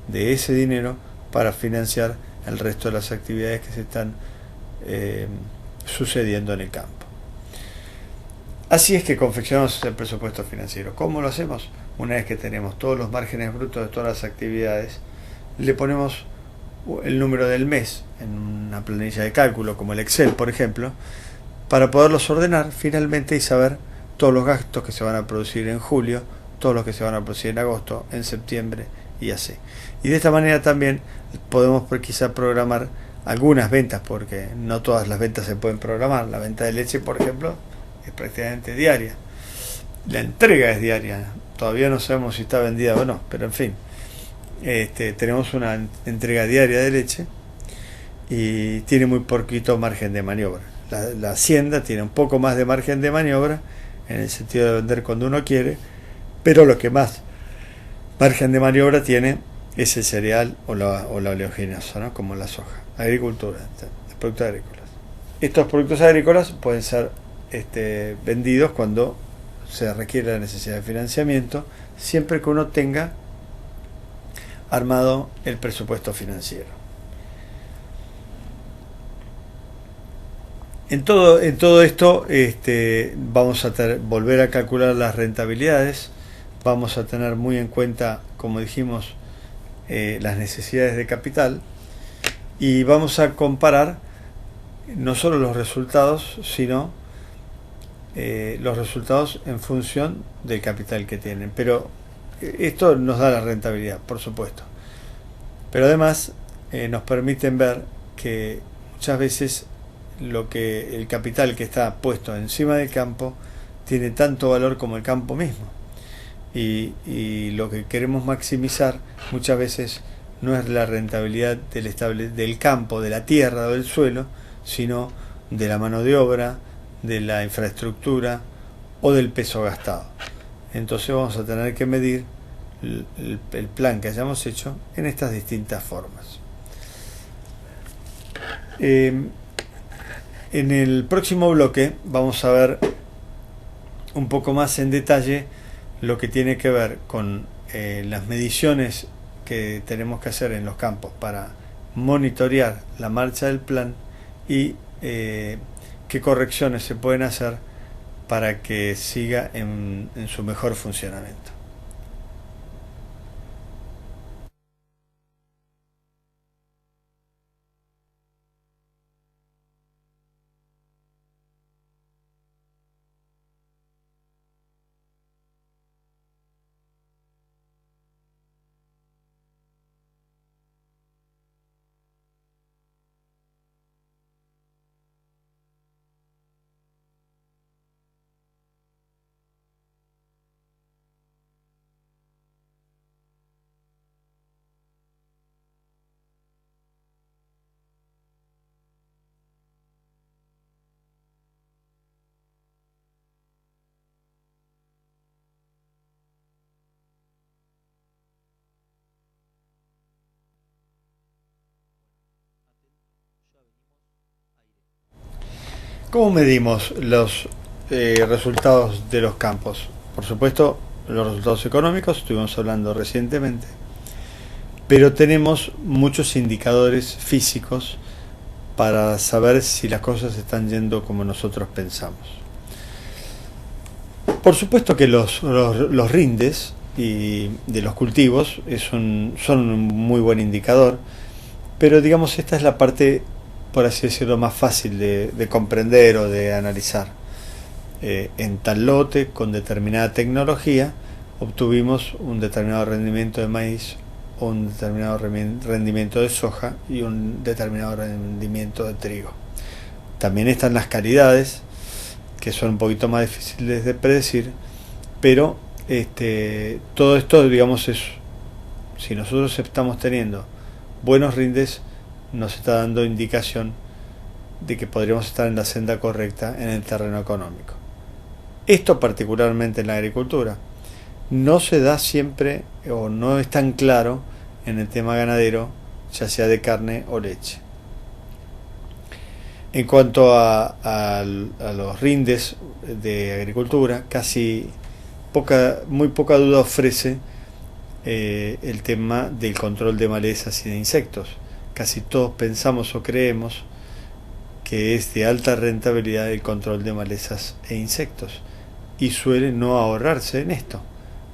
de ese dinero para financiar el resto de las actividades que se están sucediendo en el campo. Así es que confeccionamos el presupuesto financiero. ¿Cómo lo hacemos? Una vez que tenemos todos los márgenes brutos de todas las actividades, le ponemos el número del mes en una planilla de cálculo como el Excel, por ejemplo, para poderlos ordenar finalmente y saber todos los gastos que se van a producir en julio, todos los que se van a producir en agosto, en septiembre y así. Y de esta manera también podemos quizá programar algunas ventas, porque no todas las ventas se pueden programar. La venta de leche, por ejemplo, es prácticamente diaria. La entrega es diaria. Todavía no sabemos si está vendida o no, pero en fin. Tenemos una entrega diaria de leche y tiene muy poquito margen de maniobra. La hacienda tiene un poco más de margen de maniobra en el sentido de vender cuando uno quiere, pero lo que más margen de maniobra tiene es el cereal o la oleaginosa, ¿no? Como la soja. Agricultura, productos agrícolas. Estos productos agrícolas pueden ser vendidos cuando se requiere la necesidad de financiamiento, siempre que uno tenga armado el presupuesto financiero. En todo esto vamos a volver a calcular las rentabilidades, vamos a tener muy en cuenta, como dijimos, las necesidades de capital, y vamos a comparar no solo los resultados, sino los resultados en función del capital que tienen. Pero esto nos da la rentabilidad, por supuesto, pero además nos permiten ver que muchas veces el capital que está puesto encima del campo tiene tanto valor como el campo mismo, y lo que queremos maximizar muchas veces no es la rentabilidad del campo, de la tierra o del suelo, sino de la mano de obra, de la infraestructura o del peso gastado. Entonces vamos a tener que medir el plan que hayamos hecho en estas distintas formas. En el próximo bloque vamos a ver un poco más en detalle lo que tiene que ver con las mediciones que tenemos que hacer en los campos para monitorear la marcha del plan y qué correcciones se pueden hacer para que siga en su mejor funcionamiento. ¿Cómo medimos los resultados de los campos? Por supuesto, los resultados económicos, estuvimos hablando recientemente, pero tenemos muchos indicadores físicos para saber si las cosas están yendo como nosotros pensamos. Por supuesto que los rindes de los cultivos son un muy buen indicador, pero digamos esta es la parte, por así decirlo, más fácil de comprender o de analizar. En tal lote, con determinada tecnología, obtuvimos un determinado rendimiento de maíz, un determinado rendimiento de soja y un determinado rendimiento de trigo. También están las calidades, que son un poquito más difíciles de predecir, pero todo esto, digamos, si nosotros estamos teniendo buenos rindes, nos está dando indicación de que podríamos estar en la senda correcta en el terreno económico. Esto particularmente en la agricultura no se da siempre o no es tan claro en el tema ganadero, ya sea de carne o leche. En cuanto a los rindes de agricultura, muy poca duda ofrece el tema del control de malezas y de insectos. Casi todos pensamos o creemos que es de alta rentabilidad el control de malezas e insectos y suele no ahorrarse en esto.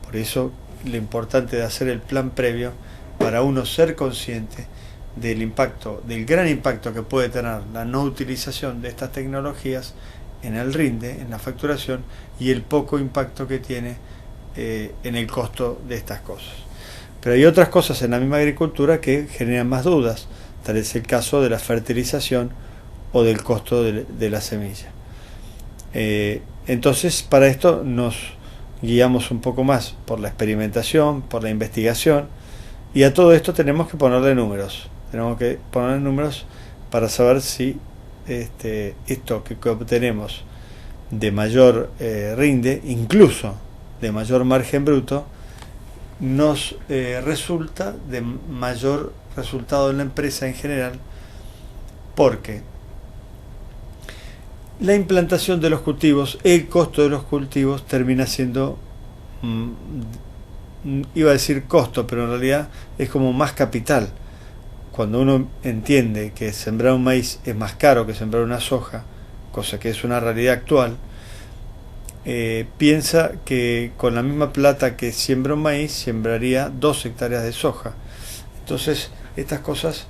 Por eso lo importante de hacer el plan previo para uno ser consciente del impacto, del gran impacto que puede tener la no utilización de estas tecnologías en el rinde, en la facturación, y el poco impacto que tiene en el costo de estas cosas. Pero hay otras cosas en la misma agricultura que generan más dudas, tal es el caso de la fertilización o del costo de la semilla. Entonces, para esto nos guiamos un poco más por la experimentación, por la investigación, y a todo esto tenemos que ponerle números. Tenemos que ponerle números para saber si esto que obtenemos de mayor rinde, incluso de mayor margen bruto, nos resulta de mayor resultado en la empresa en general, porque la implantación de los cultivos, el costo de los cultivos termina siendo, iba a decir costo, pero en realidad es como más capital. Cuando uno entiende que sembrar un maíz es más caro que sembrar una soja, cosa que es una realidad actual, piensa que con la misma plata que siembra un maíz, sembraría 2 hectáreas de soja. Entonces, estas cosas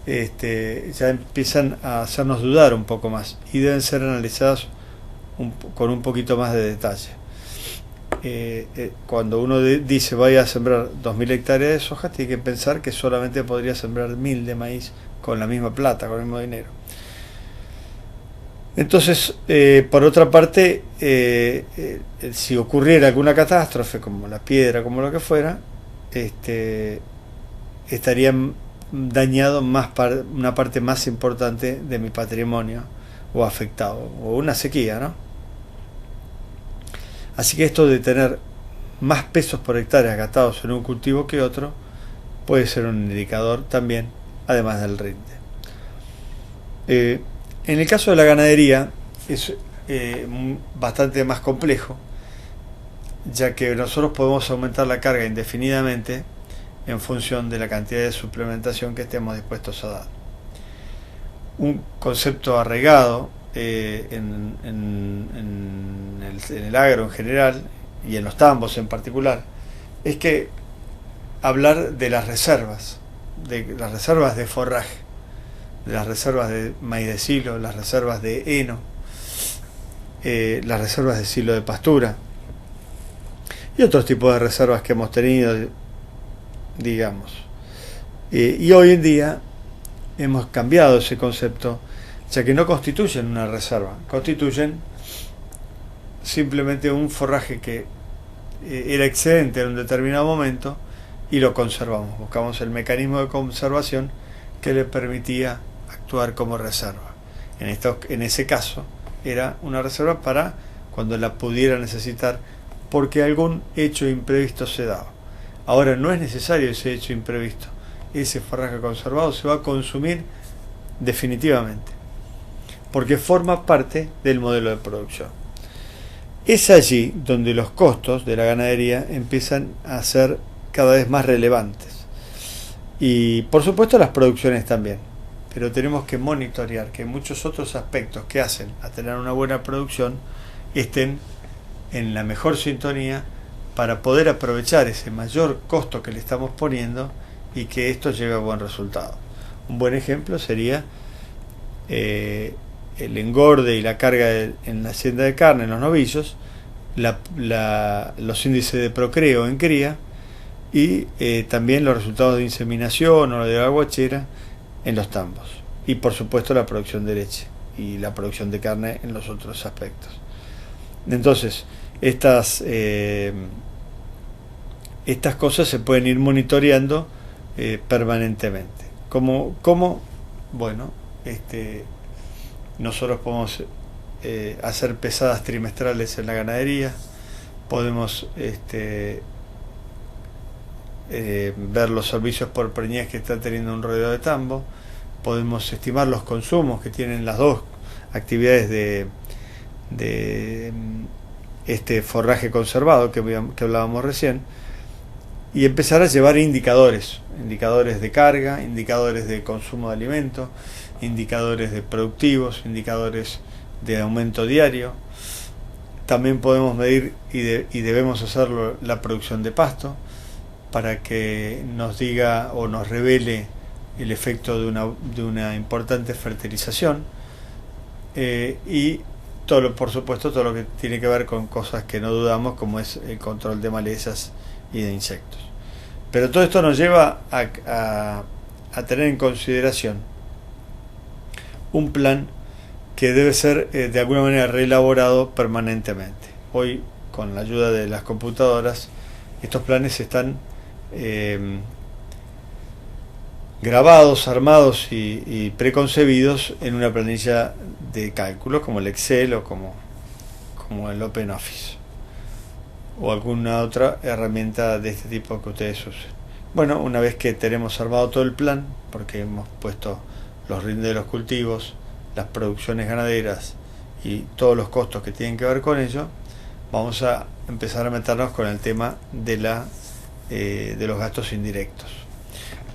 ya empiezan a hacernos dudar un poco más y deben ser analizadas con un poquito más de detalle. Cuando uno dice vaya a sembrar 2.000 hectáreas de soja, tiene que pensar que solamente podría sembrar 1.000 de maíz con la misma plata, con el mismo dinero. Entonces, por otra parte, si ocurriera alguna catástrofe, como la piedra, como lo que fuera, estaría dañado una parte más importante de mi patrimonio o afectado, o una sequía, ¿no? Así que esto de tener más pesos por hectárea gastados en un cultivo que otro puede ser un indicador también, además del rinde. En el caso de la ganadería es bastante más complejo, ya que nosotros podemos aumentar la carga indefinidamente en función de la cantidad de suplementación que estemos dispuestos a dar. Un concepto arraigado en el agro en general y en los tambos en particular es que hablar de las reservas de forraje, de las reservas de maíz de silo, las reservas de heno, las reservas de silo de pastura y otros tipos de reservas que hemos tenido, digamos. Y hoy en día hemos cambiado ese concepto, ya que no constituyen una reserva, constituyen simplemente un forraje que era excedente en un determinado momento y lo conservamos. Buscamos el mecanismo de conservación que le permitía actuar como reserva. En ese caso era una reserva para cuando la pudiera necesitar porque algún hecho imprevisto se daba. Ahora no es necesario ese hecho imprevisto. Ese forraje conservado se va a consumir definitivamente porque forma parte del modelo de producción. Es allí donde los costos de la ganadería empiezan a ser cada vez más relevantes y por supuesto las producciones también, pero tenemos que monitorear que muchos otros aspectos que hacen a tener una buena producción estén en la mejor sintonía para poder aprovechar ese mayor costo que le estamos poniendo y que esto lleve a buen resultado. Un buen ejemplo sería el engorde y la carga en la hacienda de carne, en los novillos, los índices de procreo en cría y también los resultados de inseminación o de la guachera en los tambos. Y por supuesto la producción de leche y la producción de carne en los otros aspectos. Entonces, estas cosas se pueden ir monitoreando permanentemente. ¿Cómo? Bueno, nosotros podemos hacer pesadas trimestrales en la ganadería, podemos ver los servicios por preñez que está teniendo un rodeo de tambo, podemos estimar los consumos que tienen las dos actividades de este forraje conservado que hablábamos recién, y empezar a llevar indicadores de carga, indicadores de consumo de alimento, indicadores de productivos, indicadores de aumento diario. También podemos medir y debemos hacerlo la producción de pasto para que nos diga o nos revele el efecto de una importante fertilización y por supuesto todo lo que tiene que ver con cosas que no dudamos, como es el control de malezas y de insectos. Pero todo esto nos lleva a tener en consideración un plan que debe ser de alguna manera reelaborado permanentemente. Hoy, con la ayuda de las computadoras, estos planes están grabados, armados y preconcebidos en una planilla de cálculos como el Excel o como el OpenOffice o alguna otra herramienta de este tipo que ustedes usen. Bueno, una vez que tenemos armado todo el plan, porque hemos puesto los rindes de los cultivos, las producciones ganaderas y todos los costos que tienen que ver con ello, vamos a empezar a meternos con el tema de los gastos indirectos.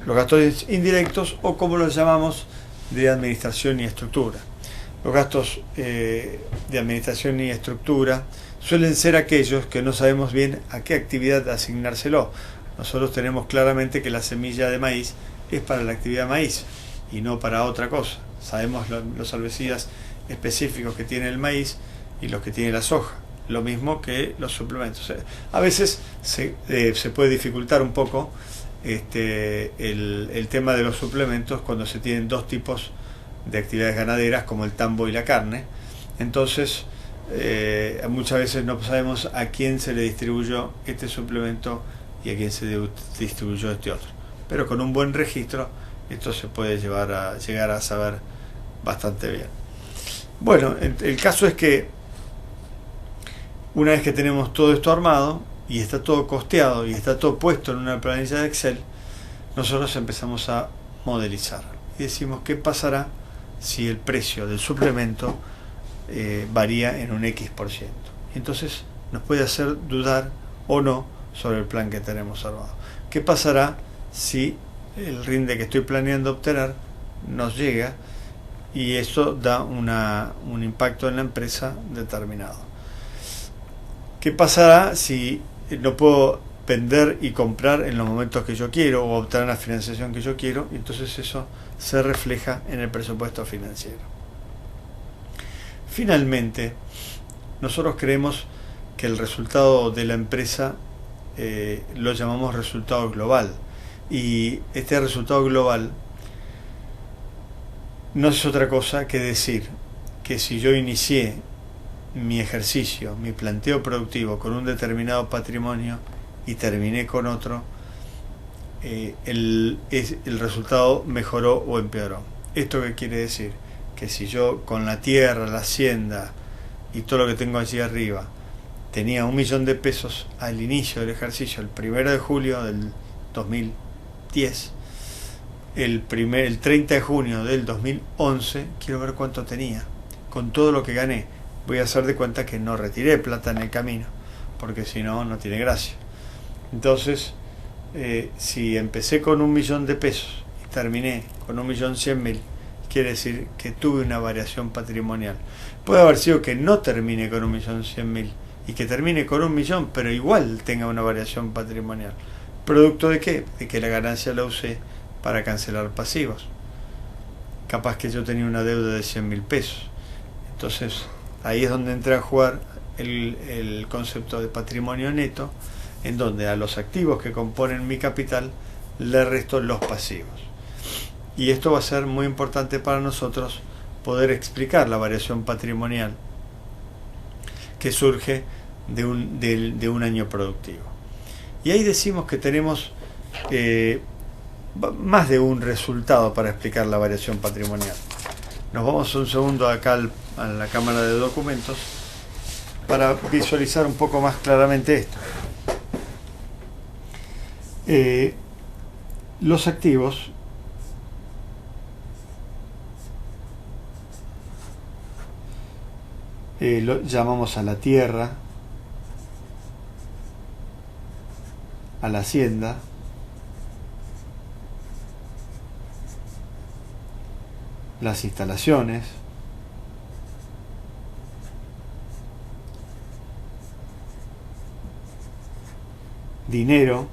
Los gastos indirectos, o como los llamamos, de administración y estructura. Los gastos de administración y estructura suelen ser aquellos que no sabemos bien a qué actividad asignárselo. Nosotros tenemos claramente que la semilla de maíz es para la actividad maíz y no para otra cosa. Sabemos los herbicidas específicos que tiene el maíz y los que tiene la soja, lo mismo que los suplementos. A veces se puede dificultar un poco el tema de los suplementos cuando se tienen dos tipos de actividades ganaderas como el tambo y la carne. Entonces muchas veces no sabemos a quién se le distribuyó este suplemento y a quién se distribuyó este otro, pero con un buen registro esto se puede llegar a saber bastante bien. Bueno, el caso es que una vez que tenemos todo esto armado y está todo costeado y está todo puesto en una planilla de Excel, nosotros empezamos a modelizar y decimos qué pasará si el precio del suplemento varía en un X%. Y entonces nos puede hacer dudar o no sobre el plan que tenemos armado. ¿Qué pasará si el rinde que estoy planeando obtener nos llega y eso da un impacto en la empresa determinado? ¿Qué pasará si no puedo vender y comprar en los momentos que yo quiero o obtener la financiación que yo quiero? Y entonces eso se refleja en el presupuesto financiero. Finalmente, nosotros creemos que el resultado de la empresa lo llamamos resultado global, y este resultado global no es otra cosa que decir que si yo inicié mi ejercicio, mi planteo productivo con un determinado patrimonio y terminé con otro, el resultado mejoró o empeoró. ¿Esto qué quiere decir? Que si yo con la tierra, la hacienda y todo lo que tengo allí arriba tenía 1.000.000 de pesos al inicio del ejercicio, el 1 de julio del 2010, el 30 de junio del 2011, quiero ver cuánto tenía. Con todo lo que gané, voy a hacer de cuenta que no retiré plata en el camino, porque si no, no tiene gracia. Entonces, si empecé con 1.000.000 de pesos y terminé con 1.100.000, quiere decir que tuve una variación patrimonial. Puede haber sido que no termine con 1.100.000 y que termine con 1.000.000, pero igual tenga una variación patrimonial. ¿Producto de qué? De que la ganancia la usé para cancelar pasivos. Capaz que yo tenía una deuda de 100.000 pesos. Entonces, ahí es donde entra a jugar el concepto de patrimonio neto, en donde a los activos que componen mi capital le resto los pasivos. Y esto va a ser muy importante para nosotros poder explicar la variación patrimonial que surge de un año productivo. Y ahí decimos que tenemos más de un resultado para explicar la variación patrimonial. Nos vamos un segundo acá a la cámara de documentos para visualizar un poco más claramente esto. Los activos lo llamamos a la tierra, a la hacienda, las instalaciones, dinero,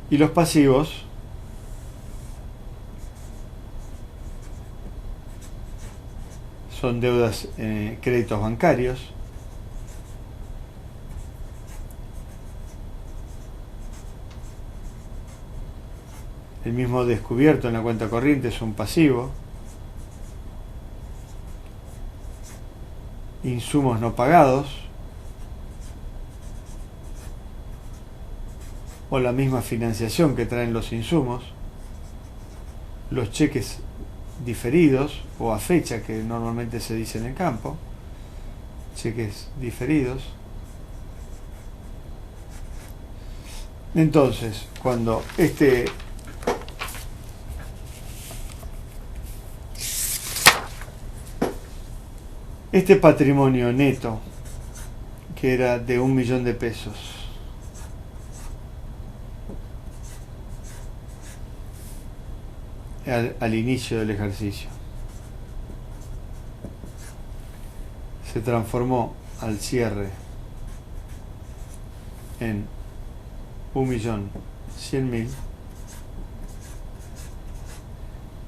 y los pasivos son deudas, créditos bancarios, el mismo descubierto en la cuenta corriente es un pasivo, insumos no pagados, o la misma financiación que traen los insumos, los cheques diferidos o a fecha, que normalmente se dice en el campo, cheques diferidos. Entonces, cuando este patrimonio neto, que era de 1.000.000 de pesos, al inicio del ejercicio, se transformó al cierre en 1.100.000,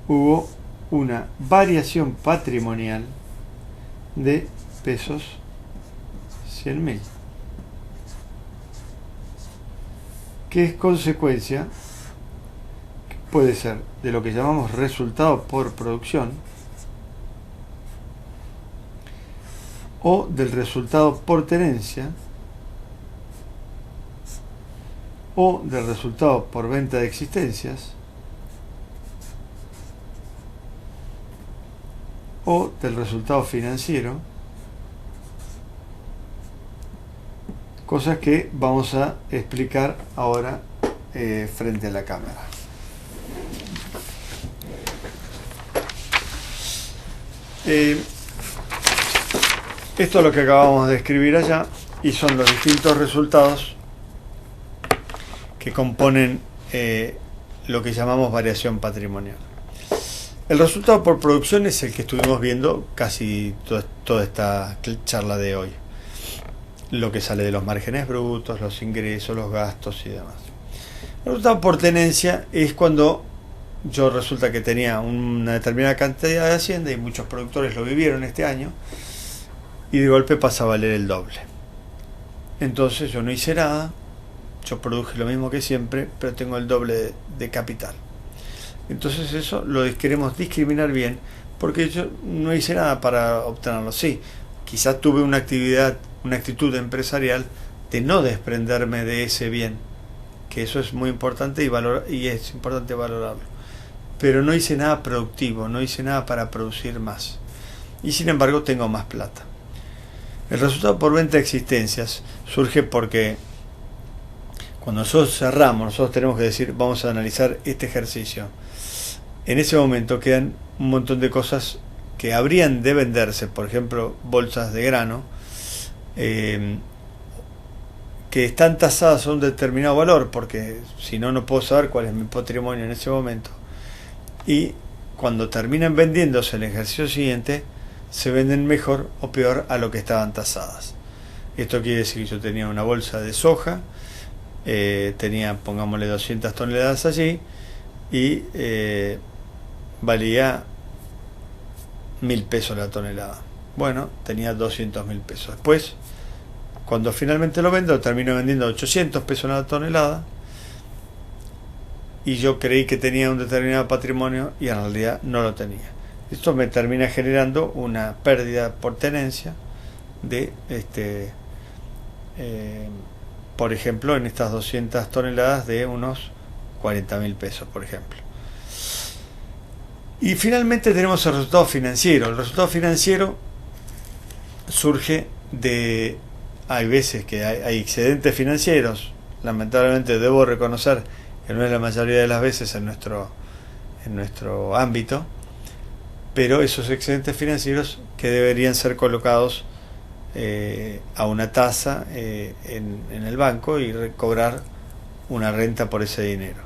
hubo una variación patrimonial de pesos 100.000, que es consecuencia, puede ser de lo que llamamos resultado por producción o del resultado por tenencia o del resultado por venta de existencias o del resultado financiero, cosas que vamos a explicar ahora frente a la cámara. Esto es lo que acabamos de escribir allá y son los distintos resultados que componen lo que llamamos variación patrimonial. El resultado por producción es el que estuvimos viendo casi toda esta charla de hoy. Lo que sale de los márgenes brutos, los ingresos, los gastos y demás. El resultado por tenencia es cuando yo resulta que tenía una determinada cantidad de hacienda y muchos productores lo vivieron este año y de golpe pasa a valer el doble. Entonces yo no hice nada, yo produje lo mismo que siempre, pero tengo el doble de capital. Entonces eso lo queremos discriminar bien, porque yo no hice nada para obtenerlo. Sí, quizás tuve una actitud empresarial de no desprenderme de ese bien, que eso es muy importante y es importante valorarlo. Pero no hice nada productivo, no hice nada para producir más. Y sin embargo tengo más plata. El resultado por venta de existencias surge porque cuando nosotros cerramos, nosotros tenemos que decir, vamos a analizar este ejercicio. En ese momento quedan un montón de cosas que habrían de venderse, por ejemplo, bolsas de grano, que están tasadas a un determinado valor, porque si no, no puedo saber cuál es mi patrimonio en ese momento. Y cuando terminan vendiéndose el ejercicio siguiente, se venden mejor o peor a lo que estaban tasadas. Esto quiere decir que yo tenía una bolsa de soja, tenía, pongámosle, 200 toneladas allí, y valía 1.000 pesos la tonelada. Bueno, tenía 200.000 pesos. Después, cuando finalmente lo vendo, termino vendiendo 800 pesos la tonelada, y yo creí que tenía un determinado patrimonio y en realidad no lo tenía. Esto me termina generando una pérdida por tenencia de, por ejemplo, en estas 200 toneladas de unos 40.000 pesos, por ejemplo. Y finalmente tenemos el resultado financiero. El resultado financiero surge de... Hay veces que hay excedentes financieros. Lamentablemente debo reconocer que no es la mayoría de las veces en nuestro ámbito, pero esos excedentes financieros que deberían ser colocados a una tasa en el banco y recobrar una renta por ese dinero,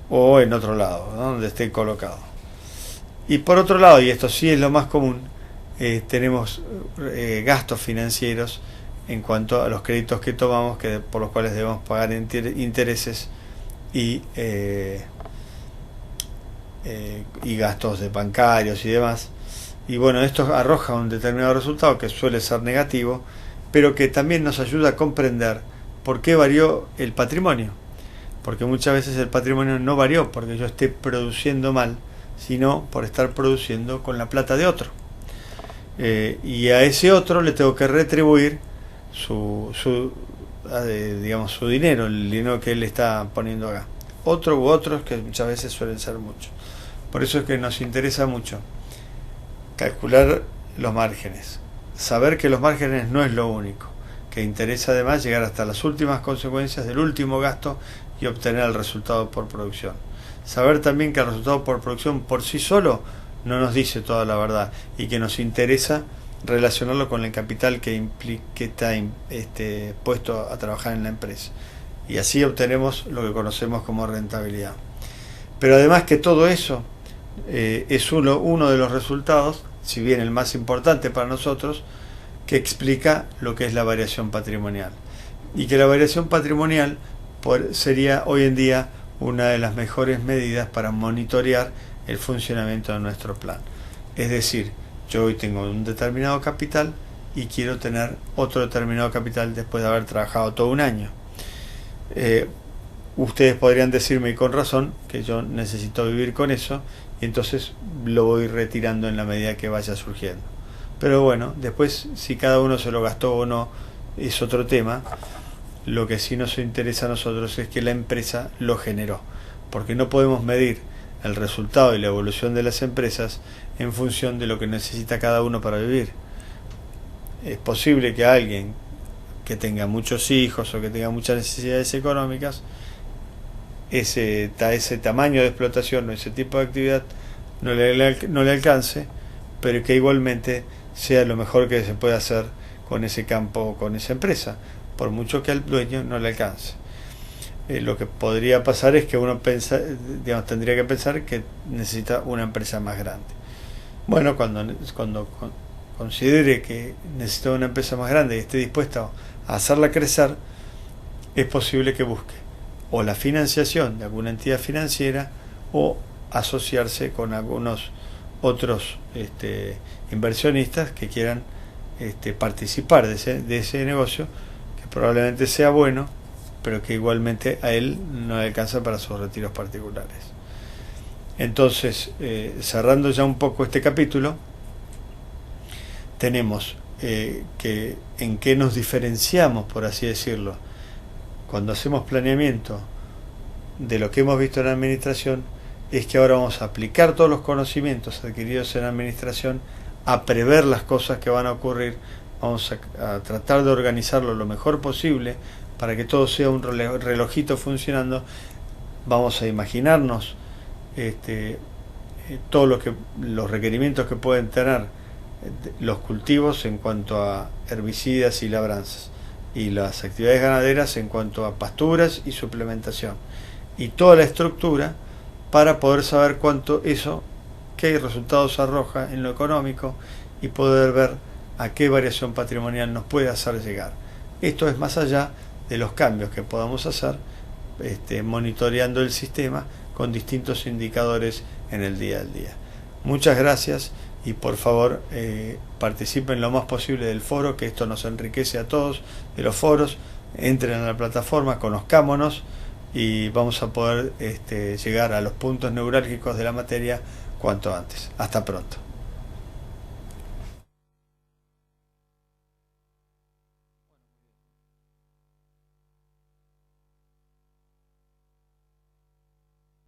o en otro lado, ¿no?, donde esté colocado. Y por otro lado, y esto sí es lo más común, tenemos gastos financieros en cuanto a los créditos que tomamos, por los cuales debemos pagar intereses y gastos de bancarios y demás. Y bueno, esto arroja un determinado resultado que suele ser negativo, pero que también nos ayuda a comprender por qué varió el patrimonio. Porque muchas veces el patrimonio no varió porque yo esté produciendo mal, sino por estar produciendo con la plata de otro. Y a ese otro le tengo que retribuir su dinero, el dinero que él está poniendo acá. Otro u otros que muchas veces suelen ser muchos. Por eso es que nos interesa mucho calcular los márgenes, saber que los márgenes no es lo único, que interesa además llegar hasta las últimas consecuencias del último gasto y obtener el resultado por producción. Saber también que el resultado por producción por sí solo no nos dice toda la verdad y que nos interesa relacionarlo con el capital que está puesto a trabajar en la empresa. Y así obtenemos lo que conocemos como rentabilidad. Pero además que todo eso es uno de los resultados, si bien el más importante para nosotros, que explica lo que es la variación patrimonial. Y que la variación patrimonial sería hoy en día una de las mejores medidas para monitorear el funcionamiento de nuestro plan. Es decir, yo hoy tengo un determinado capital y quiero tener otro determinado capital después de haber trabajado todo un año. Ustedes podrían decirme, y con razón, que yo necesito vivir con eso, y entonces lo voy retirando en la medida que vaya surgiendo. Pero bueno, después si cada uno se lo gastó o no es otro tema. Lo que sí nos interesa a nosotros es que la empresa lo generó, porque no podemos medir el resultado y la evolución de las empresas en función de lo que necesita cada uno para vivir. Es posible que alguien que tenga muchos hijos o que tenga muchas necesidades económicas, ese tamaño de explotación o ese tipo de actividad no le alcance, pero que igualmente sea lo mejor que se puede hacer con ese campo o con esa empresa, por mucho que al dueño no le alcance. Lo que podría pasar es que uno tendría que pensar que necesita una empresa más grande. Bueno, cuando considere que necesita una empresa más grande y esté dispuesto a hacerla crecer, es posible que busque o la financiación de alguna entidad financiera o asociarse con algunos otros inversionistas que quieran participar de ese negocio, que probablemente sea bueno, pero que igualmente a él no le alcanza para sus retiros particulares. Entonces, cerrando ya un poco este capítulo, tenemos que en qué nos diferenciamos, por así decirlo, cuando hacemos planeamiento de lo que hemos visto en la administración, es que ahora vamos a aplicar todos los conocimientos adquiridos en la administración a prever las cosas que van a ocurrir. Vamos a tratar de organizarlo lo mejor posible para que todo sea un relojito funcionando. Vamos a imaginarnos todos los requerimientos que pueden tener los cultivos en cuanto a herbicidas y labranzas, y las actividades ganaderas en cuanto a pasturas y suplementación, y toda la estructura para poder saber qué resultados arroja en lo económico y poder ver a qué variación patrimonial nos puede hacer llegar. Esto es más allá de los cambios que podamos hacer monitoreando el sistema con distintos indicadores en el día a día. Muchas gracias y por favor participen lo más posible del foro, que esto nos enriquece a todos de los foros. Entren a la plataforma, conozcámonos y vamos a poder llegar a los puntos neurálgicos de la materia cuanto antes. Hasta pronto.